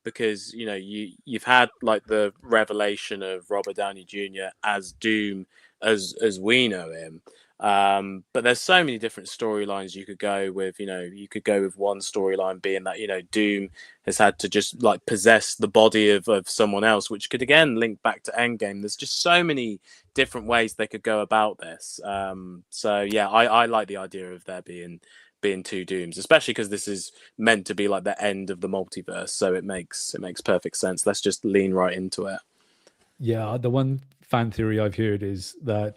because you've had like the revelation of Robert Downey Jr. as Doom as we know him, but there's so many different storylines you could go with. You could go with one storyline being that Doom has had to just like possess the body of someone else, which could again link back to Endgame. There's just so many different ways they could go about this. So yeah, I like the idea of there being two Dooms, especially because this is meant to be like the end of the multiverse. So it makes perfect sense. Let's just lean right into it. Yeah, the one fan theory I've heard is that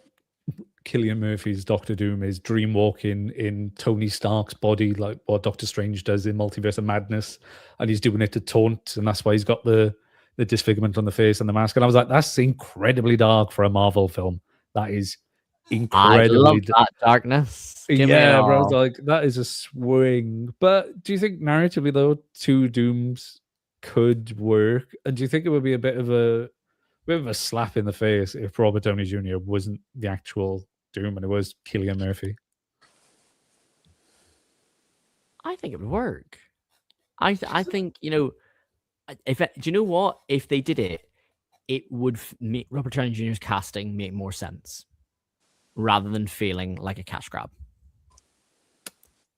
Cillian Murphy's Doctor Doom is dream walking in Tony Stark's body, like what Doctor Strange does in Multiverse of Madness, and he's doing it to taunt, and that's why he's got the disfigurement on the face and the mask. And I was like, that's incredibly dark for a Marvel film. That is incredibly. I love that darkness. Give me it Yeah, bro. all. Like that is a swing. But do you think narratively though, two Dooms could work? And do you think it would be a bit of a slap in the face if Robert Downey Jr. wasn't the actual Doom and it was Cillian Murphy? I think it would work. I think, you know, do you know what? If they did it, it would make Robert Downey Jr.'s casting make more sense rather than feeling like a cash grab.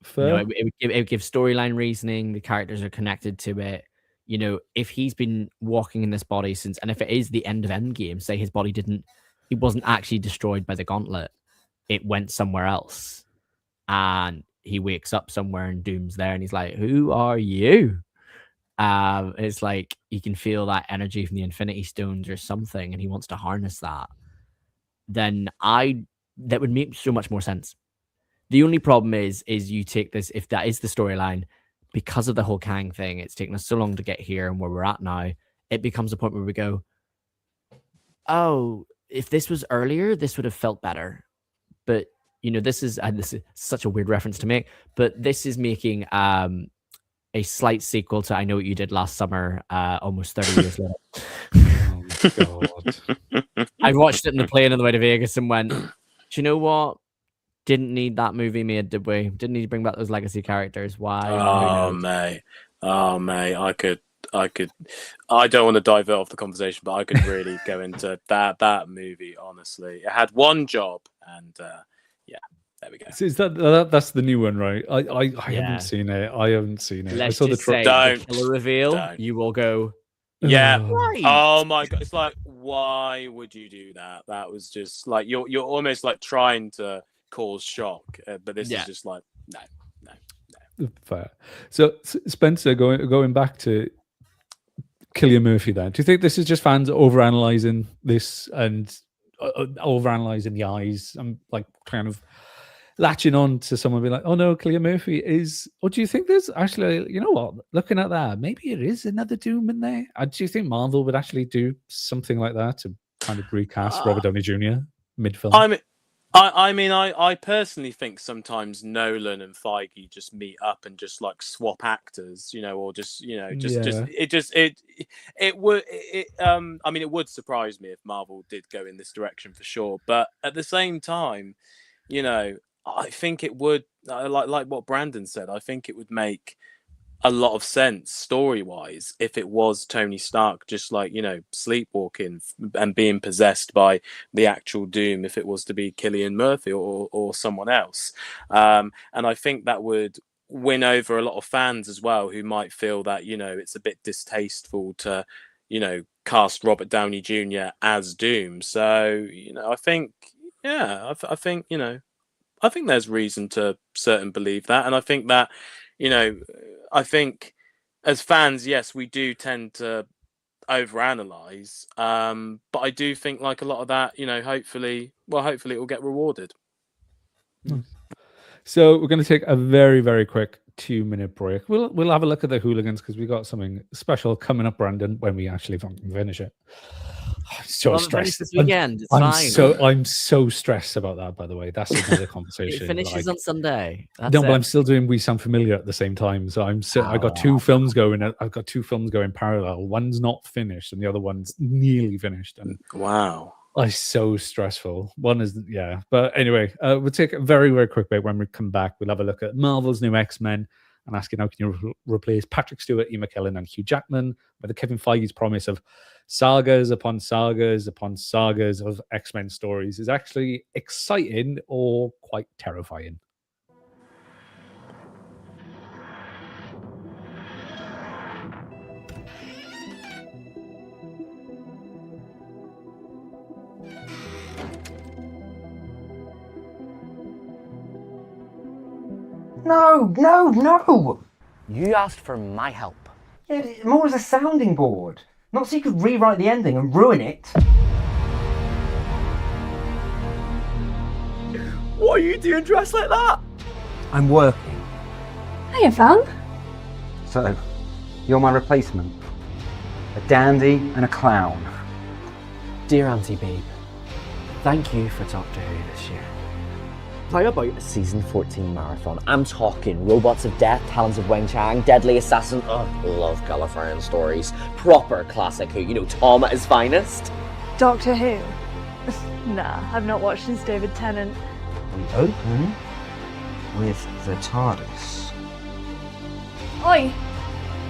Fair. You know, it would give storyline reasoning. The characters are connected to it. You know, if he's been walking in this body since, and if it is the end of Endgame, say his body he wasn't actually destroyed by the gauntlet, it went somewhere else, and he wakes up somewhere and Doom's there, and he's like, "Who are you?" It's like you can feel that energy from the Infinity Stones or something, and he wants to harness that. Then that would make so much more sense. The only problem is you take this, if that is the storyline, because of the whole Kang thing, it's taken us so long to get here and where we're at now, it becomes a point where we go, oh, if this was earlier, this would have felt better. But, you know, this is such a weird reference to make, but this is making a slight sequel to I Know What You Did Last Summer, almost 30 years later. Oh, God. I watched it in the plane on the way to Vegas and went, do you know what? Didn't need that movie made, did we? Didn't need to bring back those legacy characters. Why? Oh, mate. I don't want to divert off the conversation, but I could really go into that movie, honestly. It had one job, and yeah, there we go. So is that's the new one, right? I haven't seen it. Let's I saw just the say Don't. the killer reveal. Don't. You will go, Yeah. right. Oh my God. It's like, why would you do that? That was just like you're almost like trying to cause shock, but this is just like no. Fair. So Spencer, going back to Cillian Murphy, then, do you think this is just fans overanalyzing this and overanalyzing the eyes? I'm like kind of latching on to someone being like, "Oh no, Cillian Murphy is." Or do you think there's actually, you know what? Looking at that, maybe it is another Doom in there. Do you think Marvel would actually do something like that to kind of recast Robert Downey Jr. mid-film? I personally think sometimes Nolan and Feige just meet up and just like swap actors, you know, or just, you know, it would surprise me if Marvel did go in this direction for sure. But at the same time, you know, I think it would, like what Brandon said, I think it would make a lot of sense story-wise if it was Tony Stark just like, you know, sleepwalking and being possessed by the actual Doom, if it was to be Cillian Murphy or someone else. And I think that would win over a lot of fans as well, who might feel that, you know, it's a bit distasteful to, you know, cast Robert Downey Jr. as Doom. So, you know, I think, yeah, I think, you know, I think there's reason to certain believe that. And I think that, you know, I think as fans, yes, we do tend to overanalyze. But I do think like a lot of that, you know, hopefully it will get rewarded. So we're going to take a very, very quick 2-minute break. We'll have a look at the Hooligans because we got something special coming up, Brandon, when we actually finish it. I'm so stressed this weekend. It's fine. I'm so stressed about that, by the way. That's another conversation. It finishes on Sunday. But I'm still doing We Sound Familiar at the same time. So I got two films going. I've got two films going parallel. One's not finished and the other one's nearly finished. And wow. It's so stressful. One is, yeah. But anyway, we'll take a very, very quick break. When we come back, we'll have a look at Marvel's new X-Men and asking how can you replace Patrick Stewart, Ian McKellen, and Hugh Jackman with Kevin Feige's promise of sagas upon sagas upon sagas of X-Men stories is actually exciting or quite terrifying. No! You asked for my help. Yeah, more as a sounding board. Not so you could rewrite the ending and ruin it. What are you doing dressed like that? I'm working. Hiya, fam. So, you're my replacement. A dandy and a clown. Dear Auntie Babe, Thank you for Doctor Who this year. How about a season 14 marathon? I'm talking Robots of Death, Talons of Wing Chang, Deadly Assassin. Oh, love Gallifreyan stories. Proper classic Who, you know, Tom at his finest. Doctor Who? Nah, I've not watched since David Tennant. We open with the TARDIS. Oi!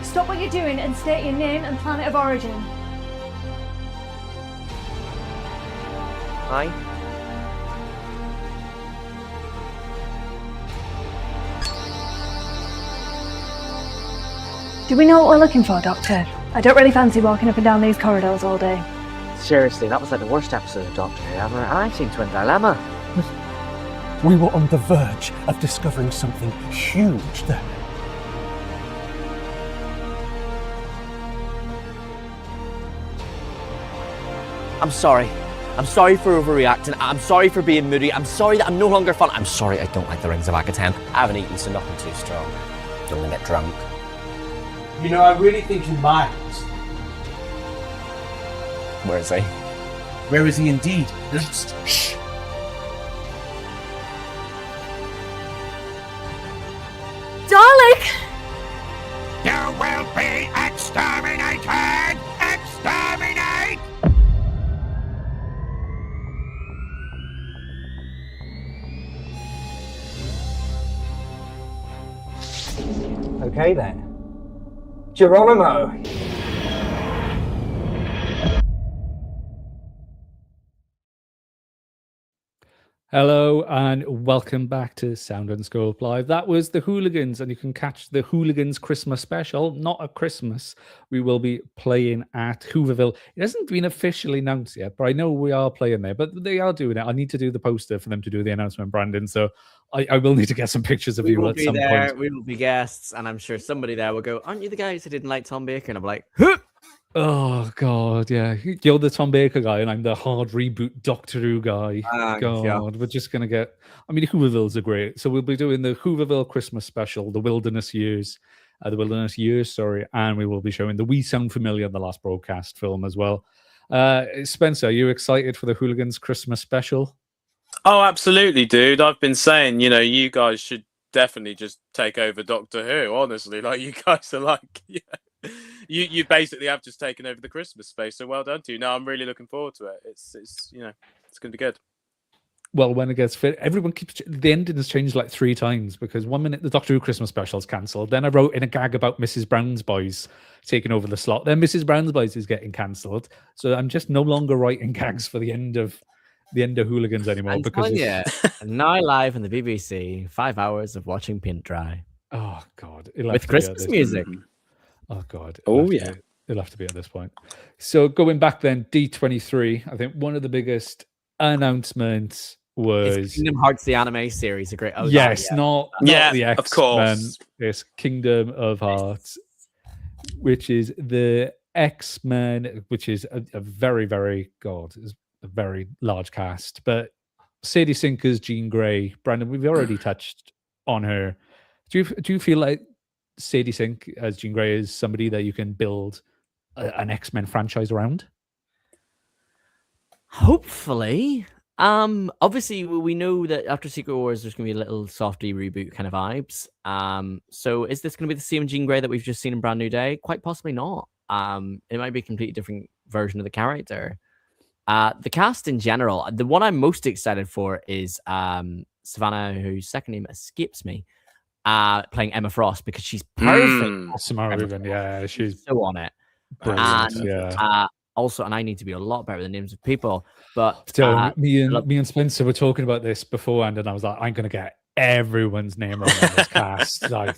Stop what you're doing and state your name and planet of origin. Hi. Do we know what we're looking for, Doctor? I don't really fancy walking up and down these corridors all day. Seriously, that was like the worst episode of Doctor Who ever, and I've seen Twin Dilemma. We were on the verge of discovering something huge there. I'm sorry. I'm sorry for overreacting. I'm sorry for being moody. I'm sorry that I'm no longer fun. I'm sorry I don't like the Rings of Akaten. I haven't eaten, so nothing too strong. Don't want to get drunk. You know, I really think he might. Where is he? Where is he indeed? Let's... Shh! Dalek! You will be exterminated! Exterminate! Okay then. Geronimo! Hello and welcome back to Sound and Scope Live. That was the Hooligans, and you can catch the Hooligans Christmas special, not at Christmas. We will be playing at Hooverville. It hasn't been officially announced yet, but I know we are playing there, but they are doing it. I need to do the poster for them to do the announcement, Brandon, so I will need to get some pictures of you at some point. We will be guests, and I'm sure somebody there will go, "Aren't you the guys who didn't like Tom Baker?" And I'm like, "Huh!" Oh God, yeah. You're the Tom Baker guy, and I'm the hard reboot Doctor Who guy. God, yeah. we're just gonna get. I mean, Hoovervilles are great, so we'll be doing the Hooverville Christmas special, the Wilderness Years, sorry, and we will be showing the We Sound Familiar, the last broadcast film as well. Spencer, are you excited for the Hooligans Christmas special? Oh, absolutely, dude. I've been saying, you guys should definitely just take over Doctor Who. Honestly, like you guys are like, you basically have just taken over the Christmas space. So well done to you. No, I'm really looking forward to it. It's going to be good. Well, when it gets fit, everyone keeps the ending has changed like 3 times because 1 minute the Doctor Who Christmas special is cancelled. Then I wrote in a gag about Mrs. Brown's Boys taking over the slot. Then Mrs. Brown's Boys is getting cancelled. So I'm just no longer writing gags for the end of Hooligans anymore. I'm because telling you, now live on the BBC, 5 hours of watching paint dry. Oh God, with Christmas music. Oh God. Oh yeah. It'll have to be at this point. So going back then, D23, I think one of the biggest announcements was It's Kingdom Hearts, the anime series. A great. Oh, yes, not the X-Men, of course. It's Kingdom of Hearts, which is the X-Men, which is a very, very is a very large cast. But Sadie Sink as Jean Grey, Brandon, we've already touched on her. Do you feel like Sadie Sink as Jean Grey is somebody that you can build an X-Men franchise around? Hopefully. Obviously we know that after Secret Wars there's gonna be a little softy reboot kind of vibes. So is this gonna be the same Jean Grey that we've just seen in Brand New Day? Quite possibly not. It might be a completely different version of the character. The cast in general, the one I'm most excited for is Savannah, whose second name escapes me, playing Emma Frost, because she's perfect. Samara Weaving, yeah, she's so on it. brilliant. And also, and I need to be a lot better with the names of people, but so me and Spencer were talking about this beforehand, and I was like, I'm gonna get everyone's name wrong on this cast. Like,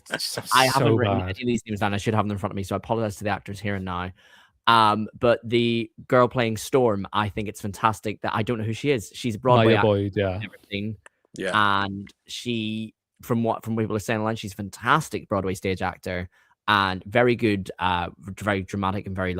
I haven't written any of these names down. I should have them in front of me, so I apologize to the actors here and now. But the girl playing Storm, I think it's fantastic. That I don't know who she is. She's a Broadway actor, Boyd, yeah, and everything. Yeah, and she, from people are saying online, she's a fantastic Broadway stage actor and very good, very dramatic and very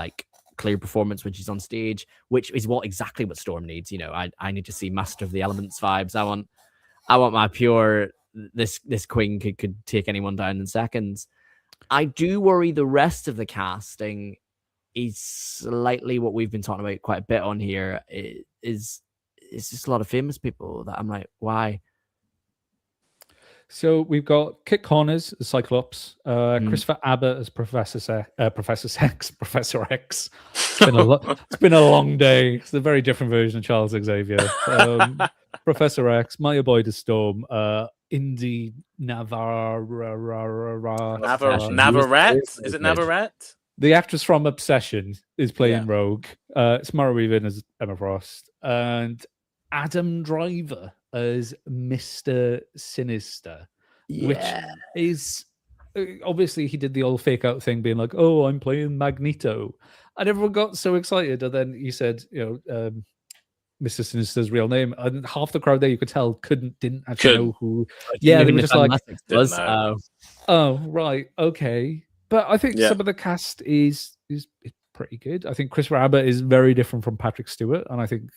clear performance when she's on stage, which is exactly what Storm needs. I need to see Master of the Elements vibes. I want my pure this queen could take anyone down in seconds. I do worry the rest of the casting is slightly what we've been talking about quite a bit on here, is it's just a lot of famous people that I'm like, why? So we've got Kit Connors as Cyclops, Christopher Abbott as Professor X. It's been a long day. It's a very different version of Charles Xavier. Professor X, Maya Boyd as Storm, Indy Navarrete? Is it Navarrete? The actress from Obsession is playing Yeah. Rogue. Samara Weaving as Emma Frost, and Adam Driver as Mr. Sinister, which is obviously he did the old fake out thing, being like, "Oh, I'm playing Magneto," and everyone got so excited. And then he said, Mr. Sinister's real name, and half the crowd there you could tell didn't actually know who. Yeah, they were just like, "Oh, right, okay." But I think some of the cast is pretty good. I think Chris Abbott is very different from Patrick Stewart, and I think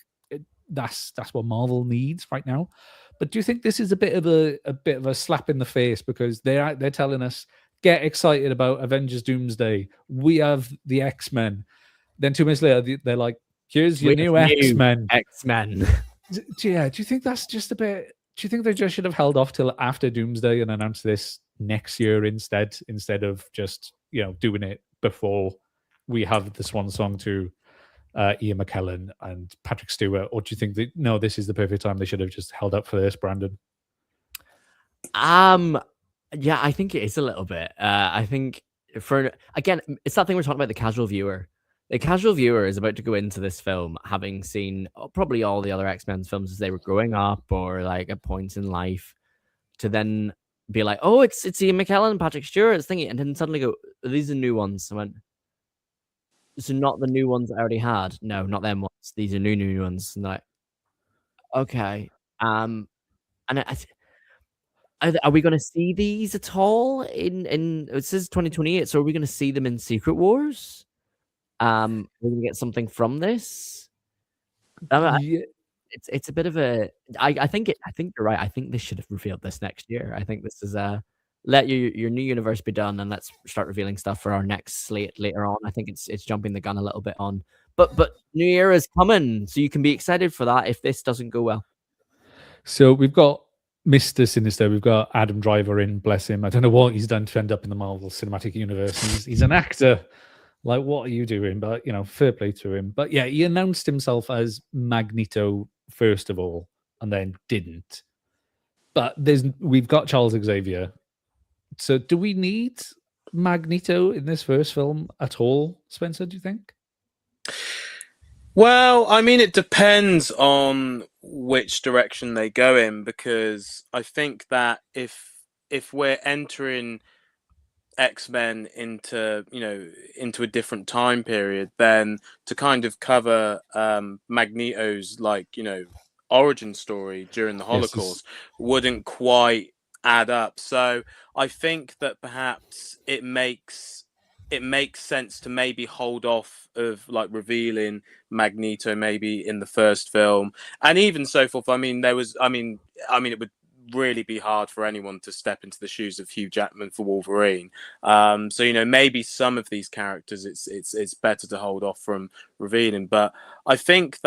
that's what Marvel needs right now. But do you think this is a bit of a slap in the face, because they're telling us, get excited about Avengers Doomsday, we have the X-Men, then 2 minutes later they're like, here's your new X-Men. Do you think that's just a bit? Do you think they just should have held off till after Doomsday and announced this next year instead of just doing it before we have the swan song to Ian McKellen and Patrick Stewart? Or do you think that no, this is the perfect time, they should have just held up for this, Brandon? Yeah, I think it is a little bit. I think it's that thing we're talking about, the casual viewer. The casual viewer is about to go into this film having seen probably all the other X-Men films as they were growing up, or like at points in life, to then be like, oh, it's Ian McKellen and Patrick Stewart, it's thingy, and then suddenly go, these are new ones. I went, so not the new ones I already had. No, not them ones. These are new ones. And like, okay. And are we going to see these at all in it says 2028, so are we going to see them in Secret Wars? We're going to get something from this. It's a bit of a. I think you're right. I think they should have revealed this next year. I think this is let your new universe be done, and let's start revealing stuff for our next slate later on. I think it's jumping the gun a little bit on, but New Era is coming, so you can be excited for that if this doesn't go well. So we've got Mr. Sinister, we've got Adam Driver in, bless him. I don't know what he's done to end up in the Marvel Cinematic Universe. He's an actor. Like, what are you doing? But fair play to him. But yeah, he announced himself as Magneto first of all, and then didn't. But we've got Charles Xavier. So do we need Magneto in this first film at all, Spencer, do you think? Well, I mean, it depends on which direction they go in, because I think that if we're entering X-Men into a different time period, then to kind of cover Magneto's origin story during the Holocaust wouldn't quite add up. So I think that perhaps it makes sense to maybe hold off of revealing Magneto maybe in the first film, and even so forth. I mean, it would really be hard for anyone to step into the shoes of Hugh Jackman for Wolverine. So maybe some of these characters it's better to hold off from revealing. But I think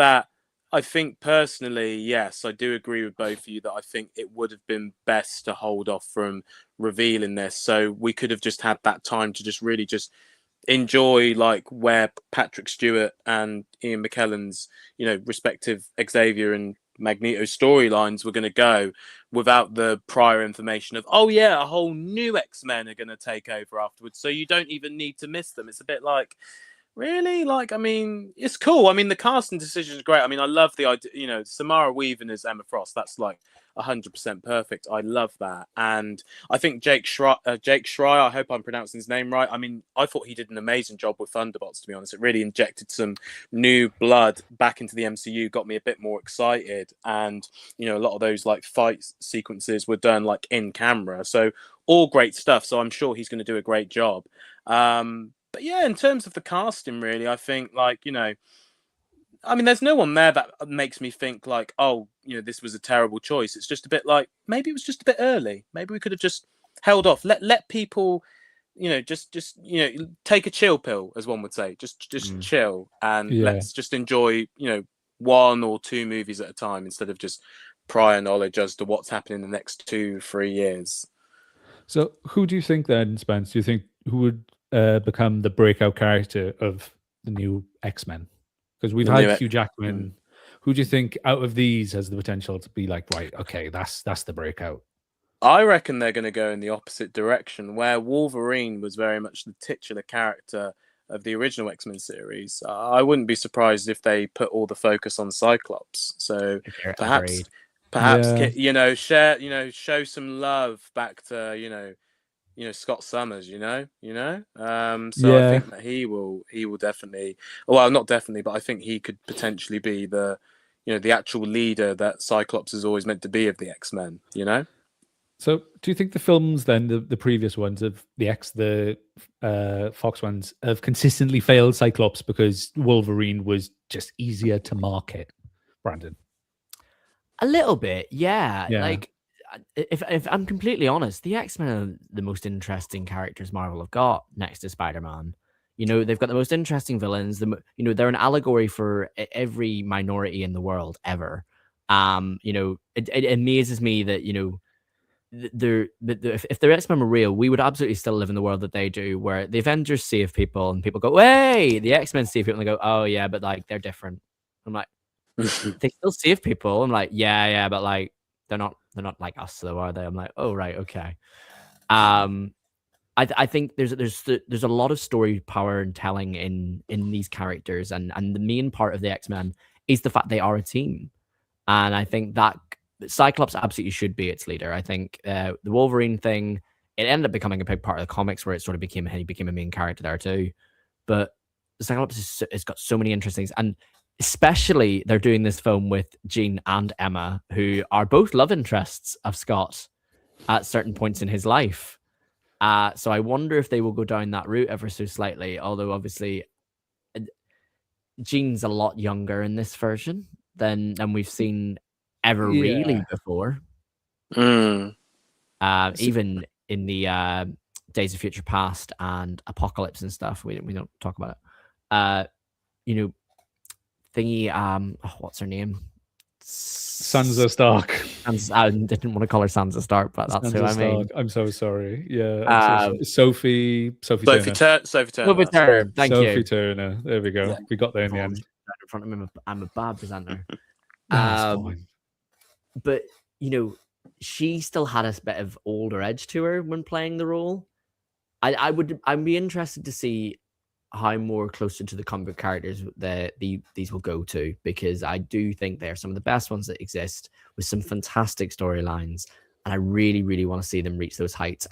personally, yes, I do agree with both of you that I think it would have been best to hold off from revealing this, so we could have just had that time to just really just enjoy where Patrick Stewart and Ian McKellen's respective Xavier and Magneto storylines were going to go, without the prior information of, oh yeah, a whole new X-Men are going to take over afterwards, so you don't even need to miss them. It's a bit like, really? I mean, it's cool. I mean, the casting decision is great. I mean, I love the idea, Samara Weaving as Emma Frost, that's 100% perfect. I love that. And I think Jake Schreier, I hope I'm pronouncing his name right. I mean, I thought he did an amazing job with Thunderbolts, to be honest. It really injected some new blood back into the MCU, got me a bit more excited. And, a lot of those fight sequences were done in camera. So all great stuff. So I'm sure he's going to do a great job. But yeah, in terms of the casting, really, I think I mean, there's no one there that makes me think this was a terrible choice. It's just a bit maybe it was just a bit early. Maybe we could have just held off. Let people, just take a chill pill, as one would say. Just chill, and let's just enjoy, one or two movies at a time instead of just prior knowledge as to what's happening in the next 2-3 years. So who do you think then, Spence? Do you think who would become the breakout character of the new X-Men? Because we've had Hugh Jackman. Who do you think out of these has the potential to be like, right, okay, that's the breakout? I reckon they're going to go in the opposite direction, where Wolverine was very much the titular character of the original X-Men series. I wouldn't be surprised if they put all the focus on Cyclops. So perhaps, show some love back to Scott Summers. So I think that he will definitely, well, not definitely, but I think he could potentially be the actual leader that Cyclops is always meant to be of the X-Men. So, do you think the films then, the previous ones of the Fox ones, have consistently failed Cyclops because Wolverine was just easier to market? Brandon, a little bit, yeah. Like, if I'm completely honest, the X-Men are the most interesting characters Marvel have got next to Spider-Man. They've got the most interesting villains. They're an allegory for every minority in the world ever. It amazes me that if the X-Men were real, we would absolutely still live in the world that they do, where the Avengers save people and people go, "Hey!" The X-Men save people and they go, "Oh yeah, but like they're different." I'm like, they still save people. I'm like, yeah, but like they're not like us, though, are they? I'm like, oh right, okay. I think there's a lot of story power and telling in these characters, and the main part of the X-Men is the fact they are a team, and I think that Cyclops absolutely should be its leader. I think the Wolverine thing, it ended up becoming a big part of the comics where it sort of became a main character there too. But Cyclops has got so many interesting things, and especially they're doing this film with Jean and Emma, who are both love interests of Scott at certain points in his life. So I wonder if they will go down that route ever so slightly. Although obviously, Jean's a lot younger in this version than we've seen ever really before. Even in the Days of Future Past and Apocalypse and stuff, we don't talk about it. What's her name? Sansa Stark. I didn't want to call her Sansa Stark, but that's Sansa who I mean. Stark. I'm so sorry. Yeah, Sophie Turner. Sophie Turner. Thank you. Sophie Turner. There we go. Yeah. We got there in the end. In front of him, I'm a bad presenter. That's fine. But she still had a bit of older edge to her when playing the role. I'd be interested to see how more closer to the comic book characters these will go to, because I do think they're some of the best ones that exist with some fantastic storylines, and I really, really want to see them reach those heights.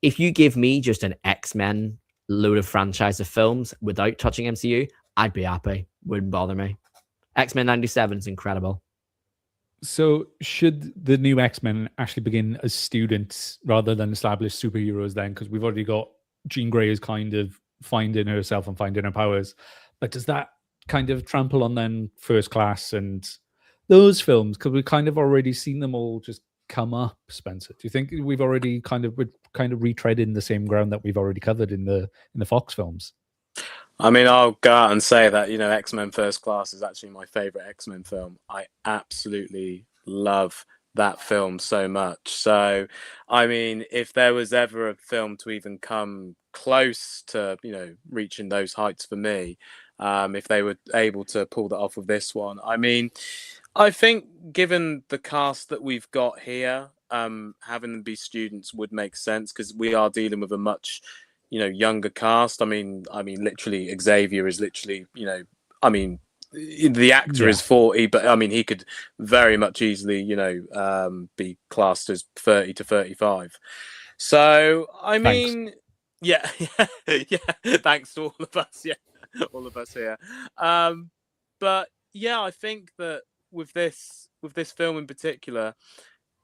If you give me just an X-Men load of franchise of films without touching MCU, I'd be happy. Wouldn't bother me. X-Men 97 is incredible. So should the new X-Men actually begin as students rather than established superheroes then? Because we've already got Jean Grey as kind of finding herself and finding her powers. But does that kind of trample on then First Class and those films? Because we've kind of already seen them all just come up, Spencer. Do you think we've already kind of retreading the same ground that we've already covered in the Fox films? I mean, I'll go out and say that, X-Men First Class is actually my favorite X-Men film. I absolutely love that film so much. So, I mean, if there was ever a film to even come close to, reaching those heights for me, if they were able to pull that off with this one, I mean, I think given the cast that we've got here, having them be students would make sense, because we are dealing with a much younger cast. I mean, literally Xavier is literally, the actor is 40, but I mean, he could very much easily, be classed as 30 to 35. So, I mean, yeah, thanks to all of us. Yeah, all of us here. But yeah, I think that with this film in particular,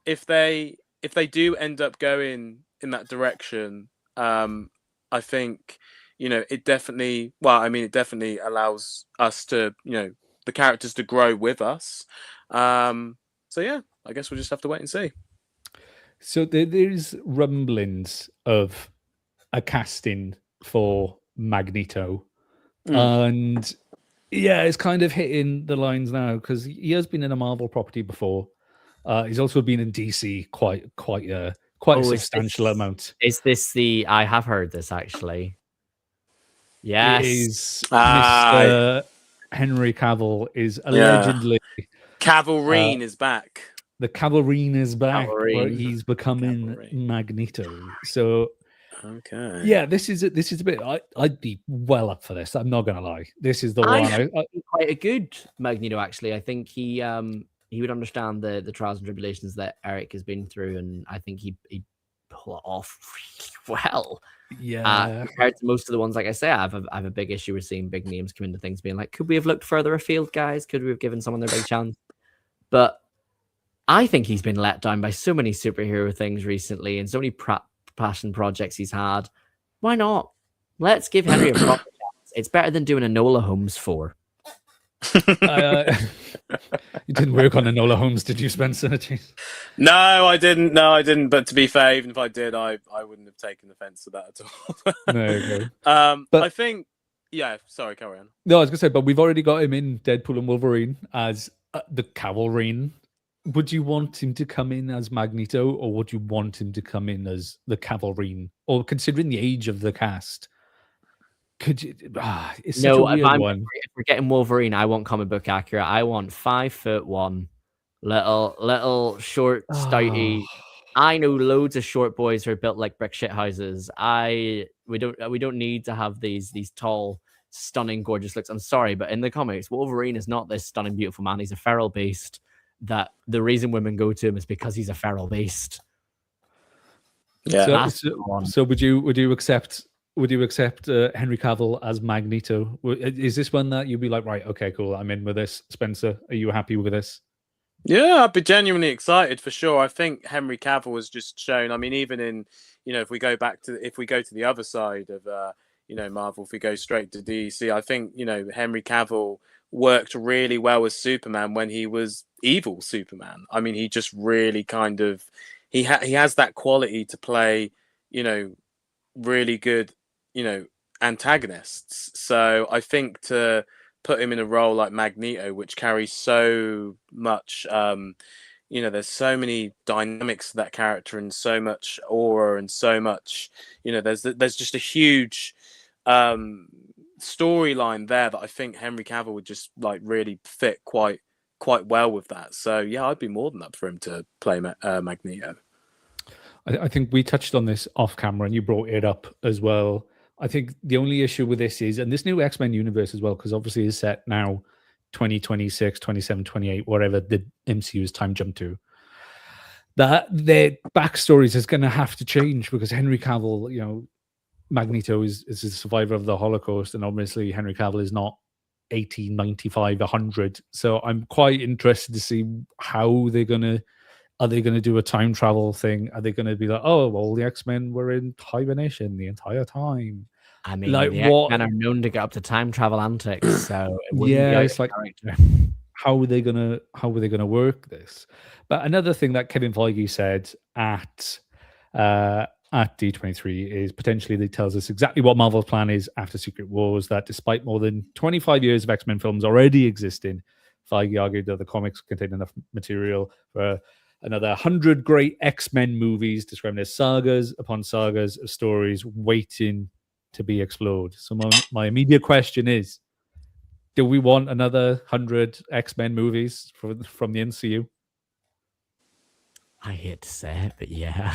if they do end up going in that direction, I think, it definitely allows us to, the characters to grow with us. So yeah, I guess we'll just have to wait and see. So there's rumblings of a casting for Magneto, and Yeah, it's kind of hitting the lines now because he has been in a Marvel property before. He's also been in DC quite a substantial amount. Is this the? I have heard this actually. It Yes, is Mr. Henry Cavill is allegedly Cavalrine is back. The Cavalrine is back, where Cavalrine. he's becoming Magneto. So, okay, yeah, this is a bit. I'd be well up for this. I'm not gonna lie. This is the one. Quite a good Magneto, actually. I think he would understand the trials and tribulations that Eric has been through, and I think he'd pull it off really well. Yeah, compared to most of the ones, like I say, I have a big issue with seeing big names come into things, being like, could we have looked further afield, guys? Could we have given someone their big chance? But I think he's been let down by so many superhero things recently and so many passion projects he's had. Why not? Let's give Henry a proper chance. It's better than doing a Enola Holmes 4. You didn't work on Enola Holmes, did you, Spencer? No, I didn't. But to be fair, even if I did, I wouldn't have taken offense to that at all. There you go. But I think, yeah. Sorry, carry on. No, I was gonna say, but we've already got him in Deadpool and Wolverine as the Cavalrine. Would you want him to come in as Magneto, or would you want him to come in as the Cavalrine? Or considering the age of the cast, could you? It's such a weird one. If we're getting Wolverine, I want comic book accurate. I want 5'1", little short, stouty. I know loads of short boys who are built like brick shit houses. We don't need to have these tall, stunning, gorgeous looks. I'm sorry, but in the comics, Wolverine is not this stunning, beautiful man. He's a feral beast. That the reason women go to him is because he's a feral beast. Yeah. So would you accept Henry Cavill as Magneto? Is this one that you'd be like, right, okay, cool, I'm in with this? Spencer, are you happy with this? Yeah, I'd be genuinely excited for sure. I think Henry Cavill has just shown. I mean, even in if we go to the other side of Marvel, if we go straight to DC, I think Henry Cavill worked really well as Superman when he was evil Superman. I mean, he just really kind of he has that quality to play, really good, antagonists. So I think to put him in a role like Magneto, which carries so much, there's so many dynamics to that character and so much aura and so much, there's just a huge storyline there that I think Henry Cavill would just like really fit quite well with that. So yeah, I'd be more than up for him to play Magneto. I think we touched on this off camera and you brought it up as well. I think the only issue with this is, and this new X-Men universe as well, because obviously it's set now 2026, 27, 28, whatever the MCU's time jump to, that their backstories is going to have to change because Henry Cavill, Magneto is a survivor of the Holocaust, and obviously Henry Cavill is not 18, 95, 100. So I'm quite interested to see how are they gonna do a time travel thing? Are they gonna be like, oh well, the X-Men were in hibernation the entire time? I mean, like, the X-Men are known to get up to time travel antics, so it's like how are they gonna work this? But another thing that Kevin Feige said at D23 is potentially they tells us exactly what Marvel's plan is after Secret Wars, that despite more than 25 years of X-Men films already existing, Feige argued that the comics contain enough material for another 100 great X-Men movies, describing as sagas upon sagas of stories waiting to be explored. So my immediate question is, do we want another 100 X-Men movies from the MCU? I hate to say it, but yeah.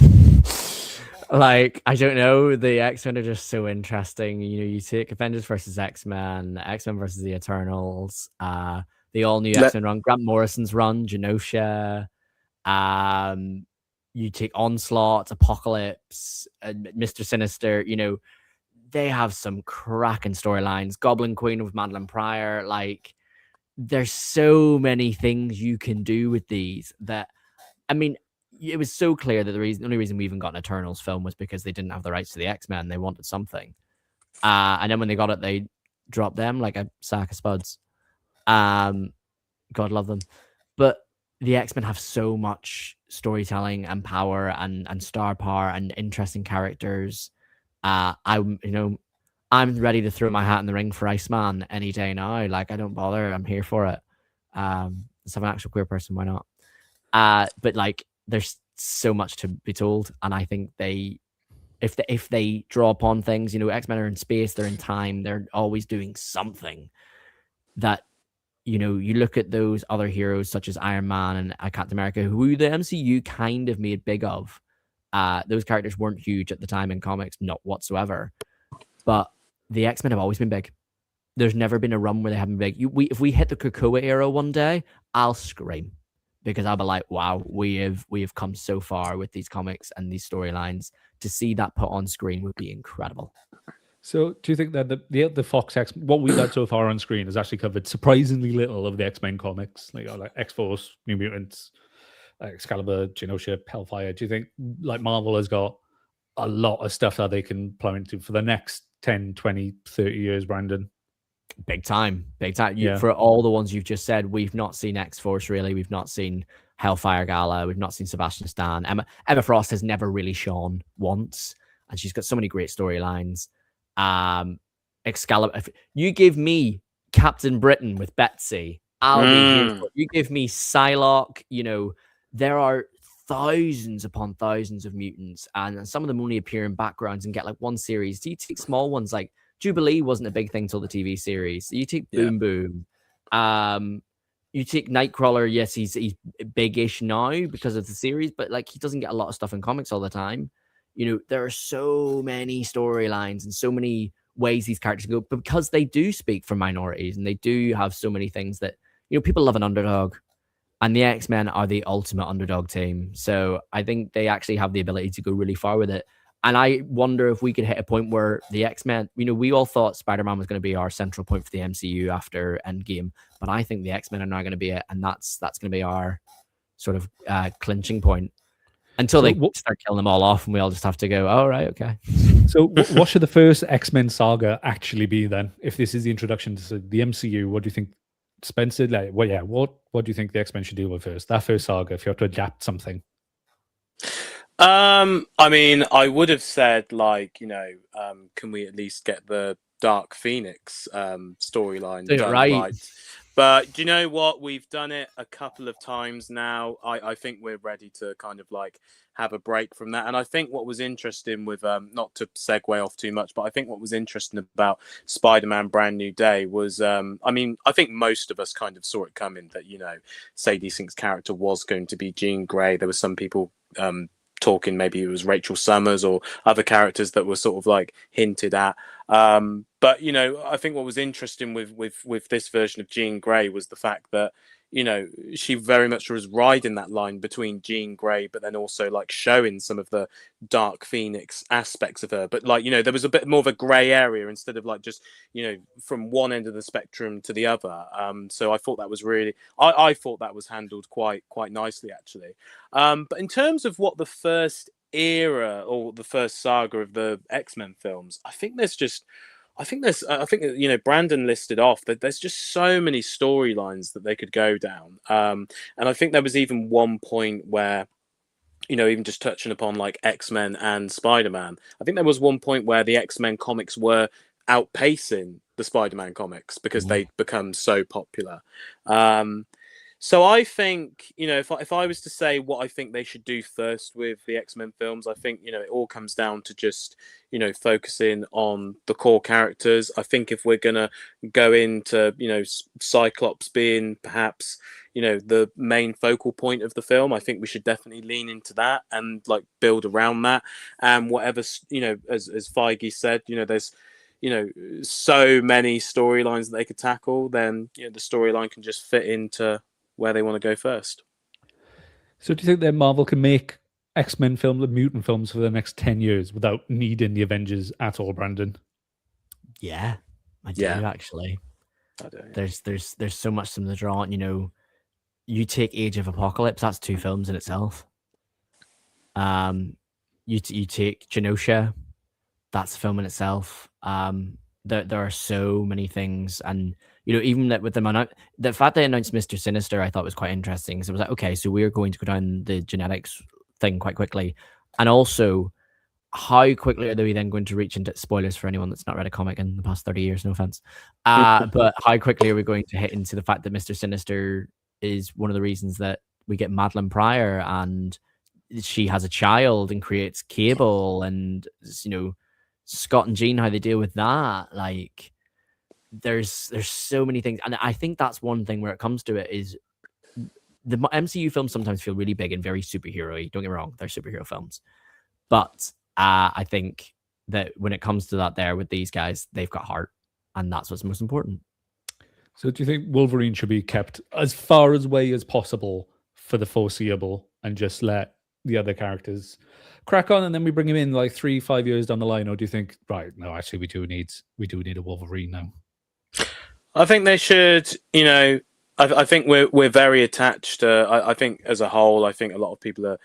Like, I don't know. The X-Men are just so interesting. You take Avengers versus X-Men, X-Men versus the Eternals, the all-new X-Men run, Grant Morrison's run, Genosha. You take Onslaught, Apocalypse, Mr. Sinister. They have some cracking storylines. Goblin Queen with Madeline Pryor. Like, there's so many things you can do with these that, I mean, it was so clear that the only reason we even got an Eternals film was because they didn't have the rights to the X-Men. They wanted something. And then when they got it, they dropped them like a sack of spuds. God love them. But the X-Men have so much storytelling and power and star power and interesting characters. I I'm ready to throw my hat in the ring for Iceman any day now. Like, I don't bother. I'm here for it. As an actual queer person, why not? But like, there's so much to be told, and I think if they draw upon things, X-Men are in space, they're in time, they're always doing something that, you look at those other heroes such as Iron Man and Captain America, who the MCU kind of made big of. Those characters weren't huge at the time in comics, not whatsoever. But the X-Men have always been big. There's never been a run where they haven't been big. If we hit the Krakoa era one day, I'll scream, because I'll be like, wow, we have come so far with these comics and these storylines. To see that put on screen would be incredible. So do you think that the Fox X, what we've had so far on screen has actually covered surprisingly little of the X-Men comics, like X-Force, New Mutants, Excalibur, Genosha, Hellfire? Do you think like Marvel has got a lot of stuff that they can plow into for the next 10, 20, 30 years, Brandon? Big time. Yeah. For all the ones you've just said, we've not seen X-Force really. We've not seen Hellfire Gala. We've not seen Sebastian Stan. Emma Frost has never really shone once, and she's got so many great storylines. Excalibur. If you give me Captain Britain with Betsy, I'll be here. You give me Psylocke. There are thousands upon thousands of mutants, and some of them only appear in backgrounds and get like one series. Do you take small ones like Jubilee wasn't a big thing till the TV series. You take Boom Boom. You take Nightcrawler. Yes, he's big-ish now because of the series, but like he doesn't get a lot of stuff in comics all the time. There are so many storylines and so many ways these characters go, because they do speak for minorities and they do have so many things that, people love an underdog, and the X-Men are the ultimate underdog team. So I think they actually have the ability to go really far with it. And I wonder if we could hit a point where the X-Men, we all thought Spider-Man was going to be our central point for the MCU after Endgame, but I think the X-Men are now going to be it, and that's going to be our sort of clinching point until they start killing them all off, and we all just have to go, all right, okay. So what should the first X-Men saga actually be then? If this is the introduction to the MCU, what do you think, Spencer? What do you think the X-Men should deal with first? That first saga, if you have to adapt something. I mean, I would have said can we at least get the Dark Phoenix storyline done right? But do you know what? We've done it a couple of times now. I think we're ready to kind of like have a break from that. And I think what was interesting with, not to segue off too much, but I think what was interesting about Spider-Man Brand New Day was, I think most of us kind of saw it coming that, Sadie Sink's character was going to be Jean Grey. There were some people talking maybe it was Rachel Summers or other characters that were sort of like hinted at. But I think what was interesting with this version of Jean Grey was the fact that she very much was riding that line between Jean Grey, but then also like showing some of the Dark Phoenix aspects of her. But there was a bit more of a grey area instead of like just from one end of the spectrum to the other. So I thought that was really, I thought that was handled quite nicely actually. But in terms of what the first era or the first saga of the X-Men films, I think Brandon listed off that there's just so many storylines that they could go down. And I think there was even one point where, even just touching upon like X-Men and Spider-Man, I think there was one point where the X-Men comics were outpacing the Spider-Man comics because they'd become so popular. So I think, if I was to say what I think they should do first with the X-Men films, I think, it all comes down to just, focusing on the core characters. I think if we're going to go into, Cyclops being perhaps, the main focal point of the film, I think we should definitely lean into that and like build around that. And whatever, as Feige said, there's, so many storylines that they could tackle, then, the storyline can just fit into where they want to go first. So do you think that Marvel can make X-Men films, mutant films for the next 10 years without needing the Avengers at all, Brandon? Yeah, I do actually. I do. Yeah. There's so much to the draw on. You take Age of Apocalypse, that's 2 films in itself. You take Genosha, that's a film in itself. There are so many things, and even that with the fact they announced Mr. Sinister, I thought was quite interesting. So it was like, okay, so we're going to go down the genetics thing quite quickly, and also how quickly are they then going to reach into spoilers for anyone that's not read a comic in the past 30 years? No offense. But how quickly are we going to hit into the fact that Mr. Sinister is one of the reasons that we get Madeline Pryor, and she has a child and creates Cable, and Scott and Jean, how they deal with that? Like, there's so many things, and I think that's one thing where it comes to it is the MCU films sometimes feel really big and very superhero-y. Don't get me wrong, they're superhero films, but I think that when it comes to that, there with these guys, they've got heart, and that's what's most important. So do you think Wolverine should be kept as far away as possible for the foreseeable and just let the other characters crack on, and then we bring him in like 3-5 years down the line? Or do you think, right, no, actually we do need a Wolverine now? I think they should, I think we're very attached. I think as a whole, I think a lot of people are,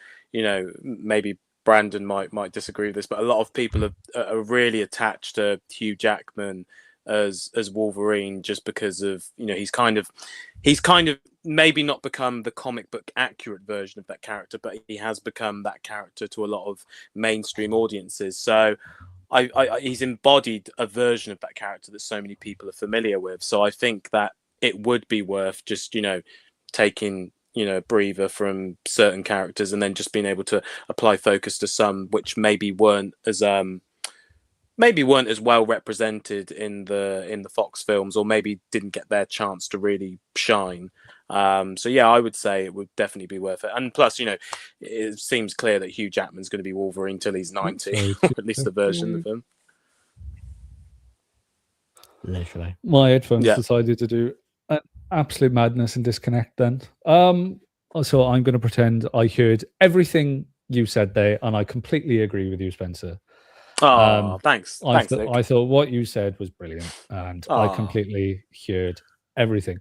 maybe Brandon might disagree with this, but a lot of people are really attached to Hugh Jackman as Wolverine, just because of he's kind of maybe not become the comic book accurate version of that character, but he has become that character to a lot of mainstream audiences. So he's embodied a version of that character that so many people are familiar with. So I think that it would be worth just taking a breather from certain characters and then just being able to apply focus to some which maybe weren't as well represented in the Fox films, or maybe didn't get their chance to really shine. So yeah, I would say it would definitely be worth it. And plus, it seems clear that Hugh Jackman's going to be Wolverine till he's 90, or at least the version of him. Literally, my headphones decided to do an absolute madness and disconnect. Then, so I'm going to pretend I heard everything you said there, and I completely agree with you, Spencer. Oh, thanks. I Nick. thought what you said was brilliant, and I completely heard everything.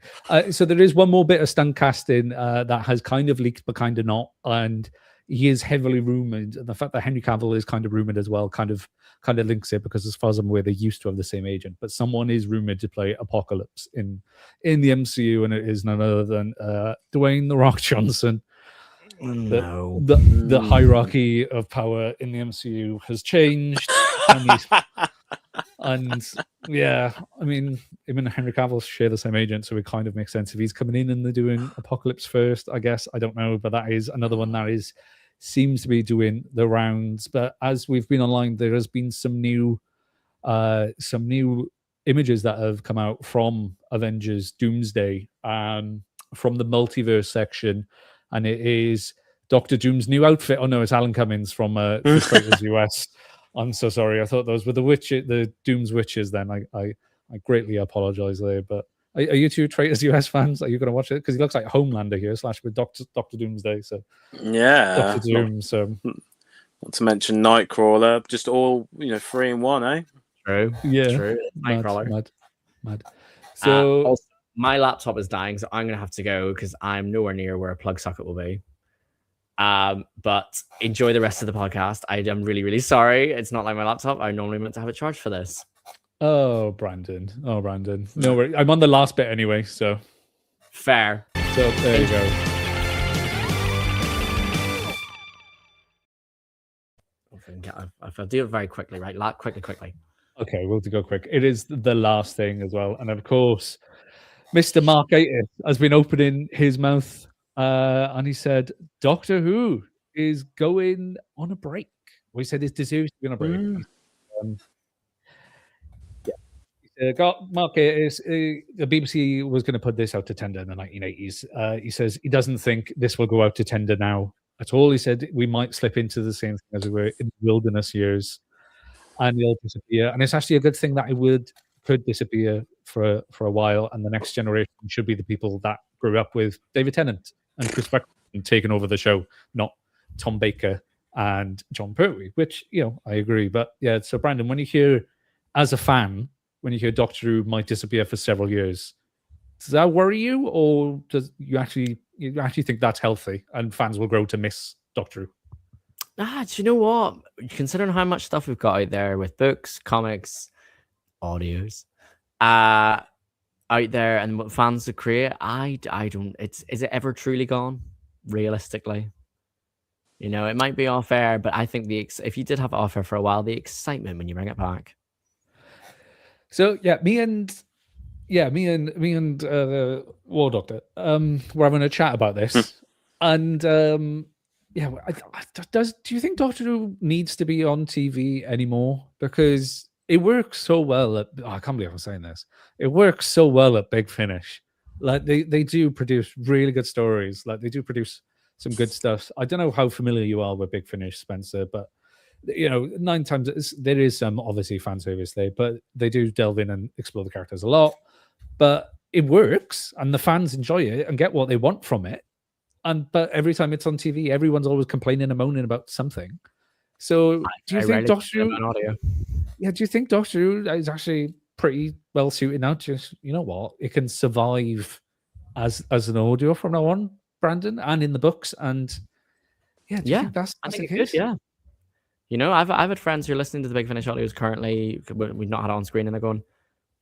So there is one more bit of stunt casting that has kind of leaked, but kind of not, and he is heavily rumored. And the fact that Henry Cavill is kind of rumored as well kind of links it, because as far as I'm aware, they used to have the same agent. But someone is rumored to play Apocalypse in the MCU, and it is none other than Dwayne "The Rock" Johnson. No. The hierarchy of power in the MCU has changed. And yeah, I mean, him and Henry Cavill share the same agent, so it kind of makes sense if he's coming in and they're doing Apocalypse first, I guess. I don't know, but that is another one that seems to be doing the rounds. But as we've been online, there has been some new images that have come out from Avengers Doomsday, from the multiverse section. And it is Doctor Doom's new outfit. Oh no, it's Alan Cummings from Traitors US. I'm so sorry. I thought those were the Doom's witches. Then I greatly apologize there. But are you two Traitors US fans? Are you going to watch it? Because he looks like Homelander here / with Doctor Doomsday. So yeah, Doctor Doom. So not to mention Nightcrawler. Just all 3 in 1, eh? True. Yeah. True. Nightcrawler. Mad. So. Also, my laptop is dying, so I'm gonna have to go because I'm nowhere near where a plug socket will be. But enjoy the rest of the podcast. I am really, really sorry. It's not like my laptop. I normally meant to have a charge for this. Oh, Brandon. No worries. I'm on the last bit anyway, so fair. So there you go. I'll do it very quickly, right? Quickly. Okay, we'll go quick. It is the last thing as well, and of course, Mr. Mark Gatiss has been opening his mouth, and he said, Doctor Who is going on a break. We said it deserves to be on a break. Mark Gatiss, the BBC was going to put this out to tender in the 1980s. He says he doesn't think this will go out to tender now at all. He said we might slip into the same thing as we were in the wilderness years, and it'll disappear. And it's actually a good thing that it could disappear for a while, and the next generation should be the people that grew up with David Tennant and Chris Buckman taking over the show, not Tom Baker and John Pertwee, which I agree. But yeah, so Brandon, when you hear, as a fan, when you hear Doctor Who might disappear for several years, does that worry you, or does you actually think that's healthy and fans will grow to miss Doctor Who? Do you know what? Considering how much stuff we've got out there with books, comics, audios, out there, and what fans create, I don't. Is it ever truly gone? Realistically, You know, it might be off air, but I think if you did have it off air for a while, the excitement when you bring it back. So yeah, me and the War Doctor, we're having a chat about this, and do you think Doctor Who needs to be on TV anymore? Because it works so well at. I can't believe I'm saying this. It works so well at Big Finish. Like they do produce really good stories. Like they do produce some good stuff. I don't know how familiar you are with Big Finish, Spencer, but 9 times there is some obviously fan service there, but they do delve in and explore the characters a lot. But it works, and the fans enjoy it and get what they want from it. But every time it's on TV, everyone's always complaining and moaning about something. So do you think Doctor Who? Yeah, do you think Doctor Who is actually pretty well suited now? Just it can survive as an audio from now on, Brandon, and in the books. And do you think that's the case? Good, yeah. I've had friends who are listening to the Big Finish audios currently. We've not had it on screen, and they're going,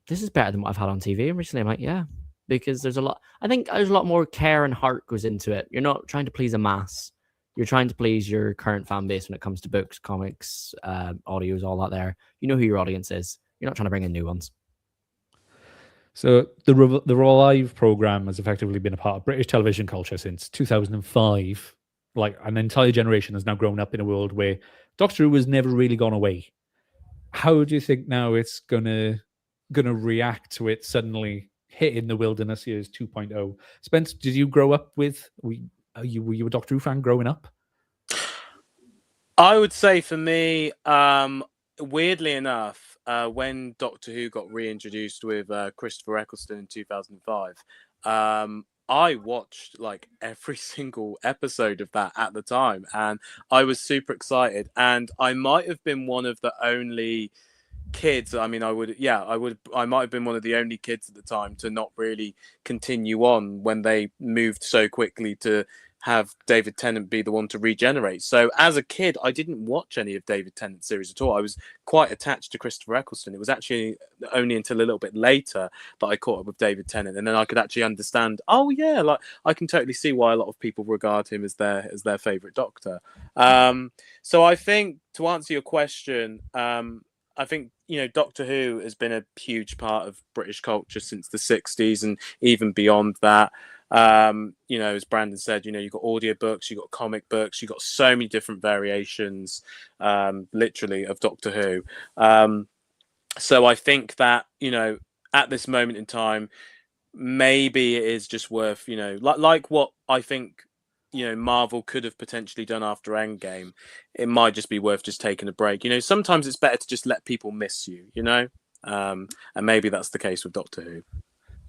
"This is better than what I've had on TV." And recently, I'm like, "Yeah," because I think there's a lot more care and heart goes into it. You're not trying to please a mass. You're trying to please your current fan base when it comes to books, comics, audios, all that. There, you know who your audience is. You're not trying to bring in new ones. So the Live program has effectively been a part of British television culture since 2005. Like an entire generation has now grown up in a world where Doctor Who has never really gone away. How do you think now it's gonna react to it suddenly hitting the wilderness years 2.0? Spence, did you grow up with? Were you a Doctor Who fan growing up? I would say for me, weirdly enough, when Doctor Who got reintroduced with Christopher Eccleston in 2005, I watched like every single episode of that at the time, and I was super excited. And I might have been one of the only kids. I mean, I might have been one of the only kids at the time to not really continue on when they moved so quickly to have David Tennant be the one to regenerate. So as a kid, I didn't watch any of David Tennant's series at all. I was quite attached to Christopher Eccleston. It was actually only until a little bit later that I caught up with David Tennant, and then I could actually understand, oh yeah, like I can totally see why a lot of people regard him as their favorite Doctor. So I think, to answer your question, I think Doctor Who has been a huge part of British culture since the 60s and even beyond that. As Brandon said, you've got audiobooks, you've got comic books, you've got so many different variations, literally, of Doctor Who. So I think that, at this moment in time, maybe it is just worth, like what I think, Marvel could have potentially done after Endgame. It might just be worth just taking a break. Sometimes it's better to just let people miss you, and maybe that's the case with Doctor Who.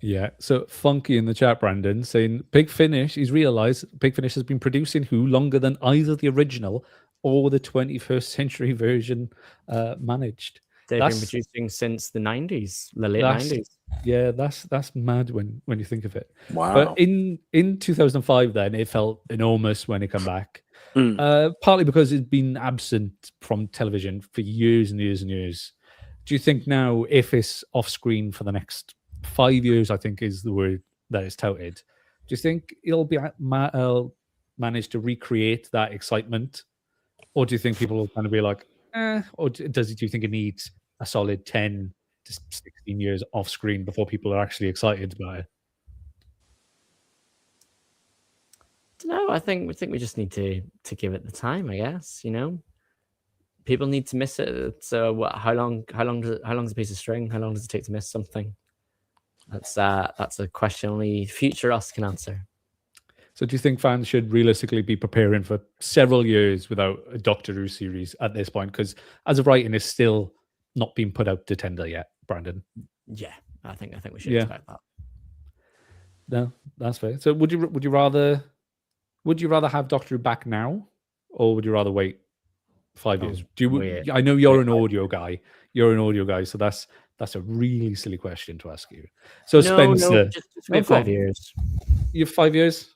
Yeah, so Funky in the chat, Brandon, saying Big Finish, he's realised Big Finish has been producing Who longer than either the original or the 21st century version managed. They've been producing since the 90s, the late 90s. Yeah, that's mad when you think of it. Wow. But in 2005, then, it felt enormous when it came back. Partly because it's been absent from television for years and years and years. Do you think now, if it's off screen for the next 5 years, I think is the word that is touted, do you think it'll be manage to recreate that excitement, or do you think people will kind of be like, or do you think it needs a solid 10 to 16 years off screen before people are actually excited about it? No, I think we just need to give it the time, I guess. People need to miss it. So how long's a piece of string? How long does it take to miss something? That's a question only future us can answer. So do you think fans should realistically be preparing for several years without a Doctor Who series at this point? Because as of writing, it's still not been put out to tender yet, Brandon. Yeah, I think we should expect that. No, that's fair. So would you rather have Doctor Who back now, or would you rather wait 5 years? I know you're an audio guy. You're an audio guy, so that's a really silly question to ask you. So Spencer, just wait 5 years. You have 5 years?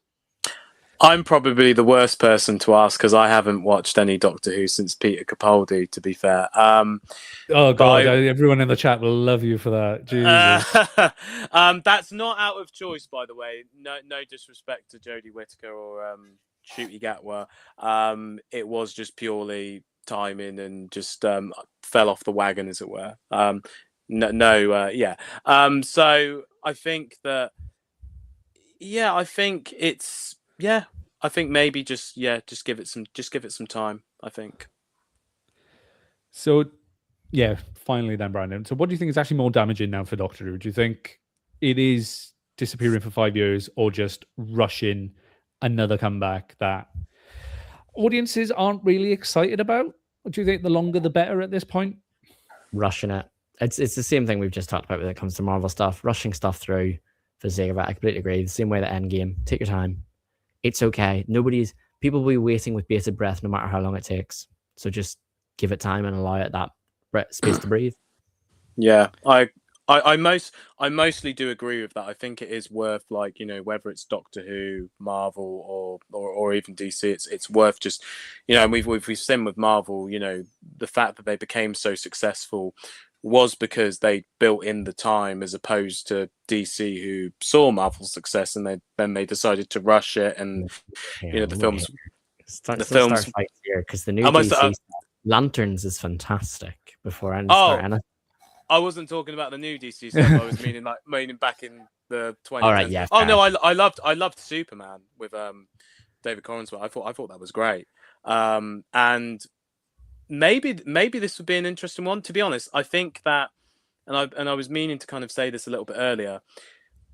I'm probably the worst person to ask because I haven't watched any Doctor Who since Peter Capaldi, to be fair. Oh God, everyone in the chat will love you for that. Jesus. That's not out of choice, by the way. No disrespect to Jodie Whittaker or Ncuti Gatwa. It was just purely timing and just fell off the wagon, as it were. So I think that, I think it's, I think maybe just give it some time, I think. So, finally then, Brandon. So what do you think is actually more damaging now for Doctor Who? Do you think it is disappearing for 5 years or just rushing another comeback that audiences aren't really excited about? Or do you think the longer the better at this point? Rushing it. It's the same thing we've just talked about when it comes to Marvel stuff. Rushing stuff through for the sake of it. I completely agree. The same way that Endgame. Take your time. It's okay. People will be waiting with bated breath no matter how long it takes. So just give it time and allow it that space to breathe. Yeah, I mostly do agree with that. I think it is worth, like, whether it's Doctor Who, Marvel, or even DC, it's worth just, and we've seen with Marvel, the fact that they became so successful was because they built in the time, as opposed to DC, who saw Marvel's success and then they decided to rush it, and the films. Here because the new DC Lanterns is fantastic. Before I start anything. I wasn't talking about the new DC stuff. I was meaning back in the 20s. All right, yeah. Oh no, I loved Superman with David Cornswell. I thought that was great. And maybe this would be an interesting one. To be honest, I think that, and I was meaning to kind of say this a little bit earlier.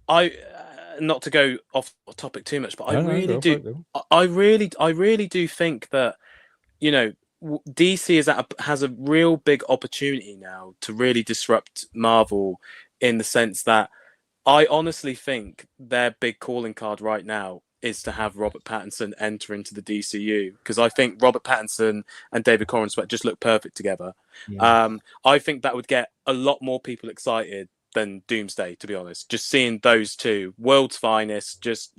Not to go off topic too much, but I really do think that, DC has a real big opportunity now to really disrupt Marvel, in the sense that I honestly think their big calling card right now is to have Robert Pattinson enter into the DCU, because I think Robert Pattinson and David Corenswet just look perfect together. Yeah. I think that would get a lot more people excited than Doomsday, to be honest. Just seeing those two, world's finest, just,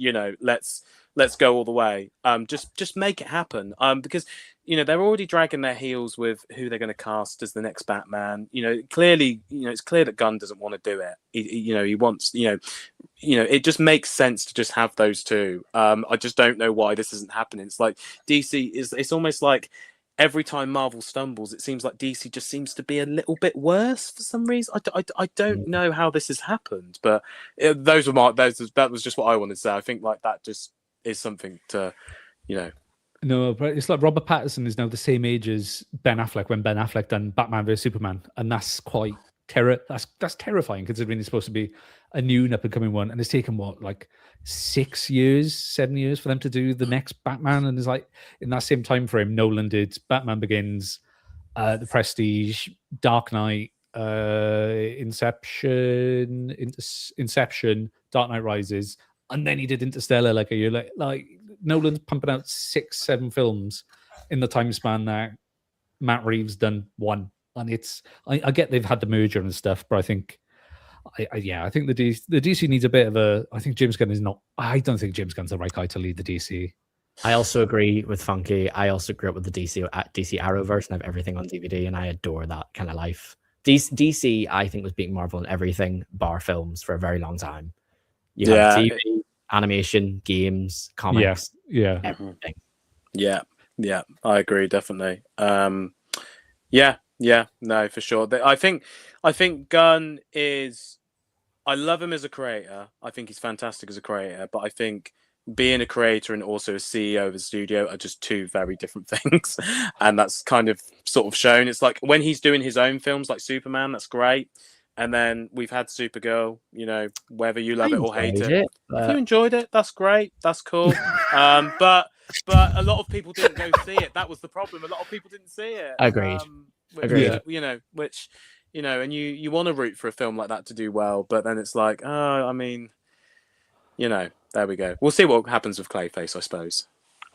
let's go all the way. Just make it happen. Because they're already dragging their heels with who they're going to cast as the next Batman. Clearly, it's clear that Gunn doesn't want to do it. He wants, it just makes sense to just have those two. I just don't know why this isn't happening. It's like DC it's almost like every time Marvel stumbles, it seems like DC just seems to be a little bit worse for some reason. I don't know how this has happened, but that was just what I wanted to say. I think like that just is something to, No, but it's like Robert Pattinson is now the same age as Ben Affleck when Ben Affleck done Batman vs Superman, and that's quite that's terrifying, considering it's supposed to be a new and up and coming one, and it's taken 7 years for them to do the next Batman, and it's like in that same time frame, Nolan did Batman Begins, The Prestige, Dark Knight, Inception, Dark Knight Rises, and then he did Interstellar like a year like Nolan's pumping out 6-7 films in the time span that Matt Reeves done one. And I get they've had the merger and stuff, but I think I think the DC needs a bit of a. I think James Gunn is not. I don't think James Gunn's the right guy to lead the DC. I also agree with Funky. I also grew up with the DC Arrowverse and I have everything on DVD, and I adore that kind of life. DC, I think, was beating Marvel in everything bar films for a very long time. You have TV, animation, games, comics, everything. Yeah, I agree, definitely. No, for sure. I think Gunn is. I love him as a creator. I think he's fantastic as a creator, but I think being a creator and also a CEO of a studio are just two very different things, and that's kind of sort of shown. It's like when he's doing his own films, like Superman, that's great. And then we've had Supergirl, whether you love it or hate it. If you enjoyed it, that's great. That's cool. But a lot of people didn't go see it. That was the problem. A lot of people didn't see it. Agreed. Agreed. And you want to root for a film like that to do well, but then it's like, there we go. We'll see what happens with Clayface, I suppose.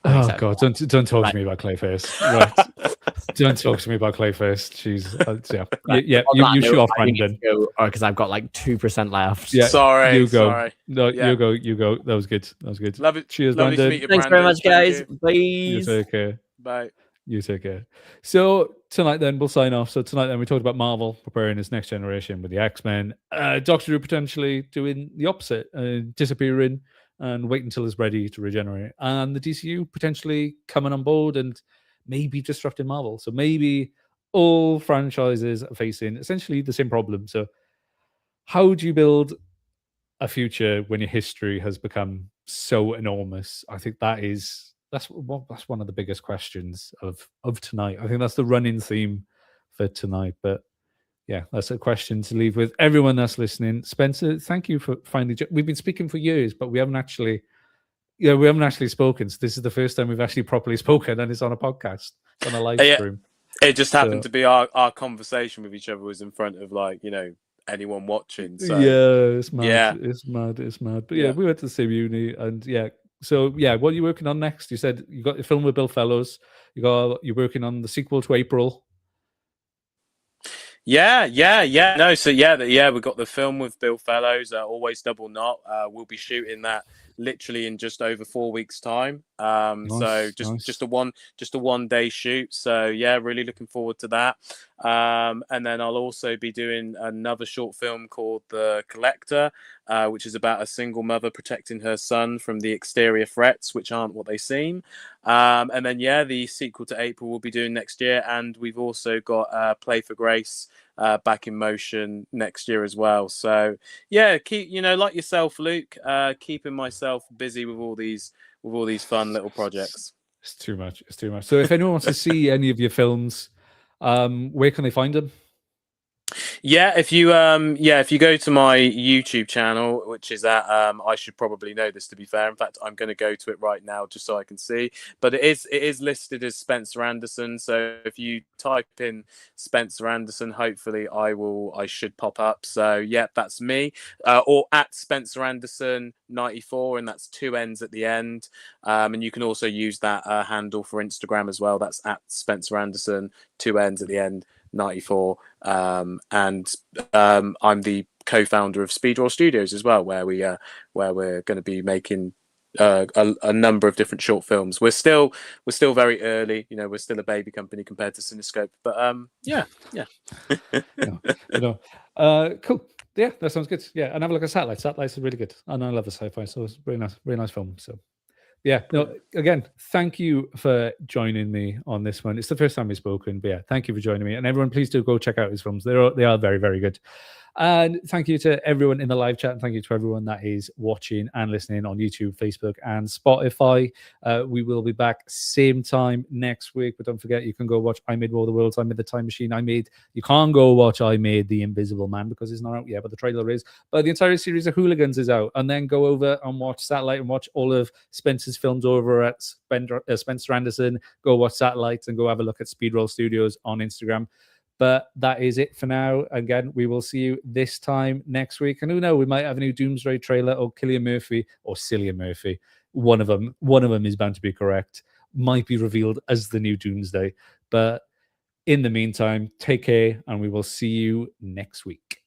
Oh God! Don't talk to me about Clayface. Right? Don't talk to me about Clayface. Jeez. You show off, Brandon. Because I've got like 2% left. Yeah, sorry. You go. Sorry. No, you go. That was good. Love it. Cheers, Lovely Brandon. to meet you, Thanks very much, guys. Bye. You take care. Bye. You take care. So tonight, then we'll sign off. So tonight, then we talked about Marvel preparing its next generation with the X-Men. Doctor Who potentially doing the opposite, disappearing, and wait until it's ready to regenerate. And the DCU potentially coming on board and maybe disrupting Marvel. So maybe all franchises are facing essentially the same problem. So how do you build a future when your history has become so enormous? I think that's one of the biggest questions of tonight. I think that's the running theme for tonight. But yeah, that's a question to leave with everyone that's listening. Spencer, thank you for finally. We've been speaking for years, but we haven't actually spoken. So this is the first time we've actually properly spoken, and it's on a podcast, it's on a live stream. It just happened to be our conversation with each other was in front of anyone watching. So yeah, it's mad. It's mad. But yeah, we went to the same uni, and so what are you working on next? You said you got your film with Bill Fellows. You're working on the sequel to April. Yeah. No, so we got the film with Bill Fellows, Always Double Knot. We'll be shooting that literally in just over 4 weeks' time. So just a 1 day shoot. So really looking forward to that. And then I'll also be doing another short film called The Collector, which is about a single mother protecting her son from the exterior threats, which aren't what they seem. And then the sequel to April we'll be doing next year, and we've also got Play for Grace back in motion next year as well. So keep like yourself, Luke, keeping myself busy with all these fun little projects. It's too much. So if anyone wants to see any of your films, where can they find them? If you go to my YouTube channel, which is at I should probably know this, to be fair. In fact, I'm going to go to it right now just so I can see. But it is listed as Spencer Anderson. So if you type in Spencer Anderson, hopefully I should pop up. So that's me. Or at Spencer Anderson 94, and that's 2 N's at the end. And you can also use that handle for Instagram as well. That's at Spencer Anderson 2 N's at the end. 94, and I'm the co-founder of Speedroll Studios as well, where we're going to be making a number of different short films. We're still very early, we're still a baby company compared to Cinescope, but cool. Yeah, that sounds good. Yeah, and have a look at Satellite. Satellite's really good, and I love the sci-fi, so it's very nice film. So again, thank you for joining me on this one. It's the first time we've spoken, but thank you for joining me. And everyone, please do go check out his films. They are very, very good. And thank you to everyone in the live chat, and thank you to everyone that is watching and listening on YouTube, Facebook, and Spotify. We will be back same time next week, but don't forget, you can go watch I Made War of the Worlds, I Made the Time Machine, you can't go watch I Made the Invisible Man because it's not out yet, but the trailer is. But the entire series of Hooligans is out, and then go over and watch Satellite and watch all of Spencer's films over at Spencer Anderson. Go watch Satellite and go have a look at Speedroll Studios on Instagram. But that is it for now. Again, we will see you this time next week. And who knows, we might have a new Doomsday trailer, or Cillian Murphy or Cillian Murphy. One of them is bound to be correct. Might be revealed as the new Doomsday. But in the meantime, take care, and we will see you next week.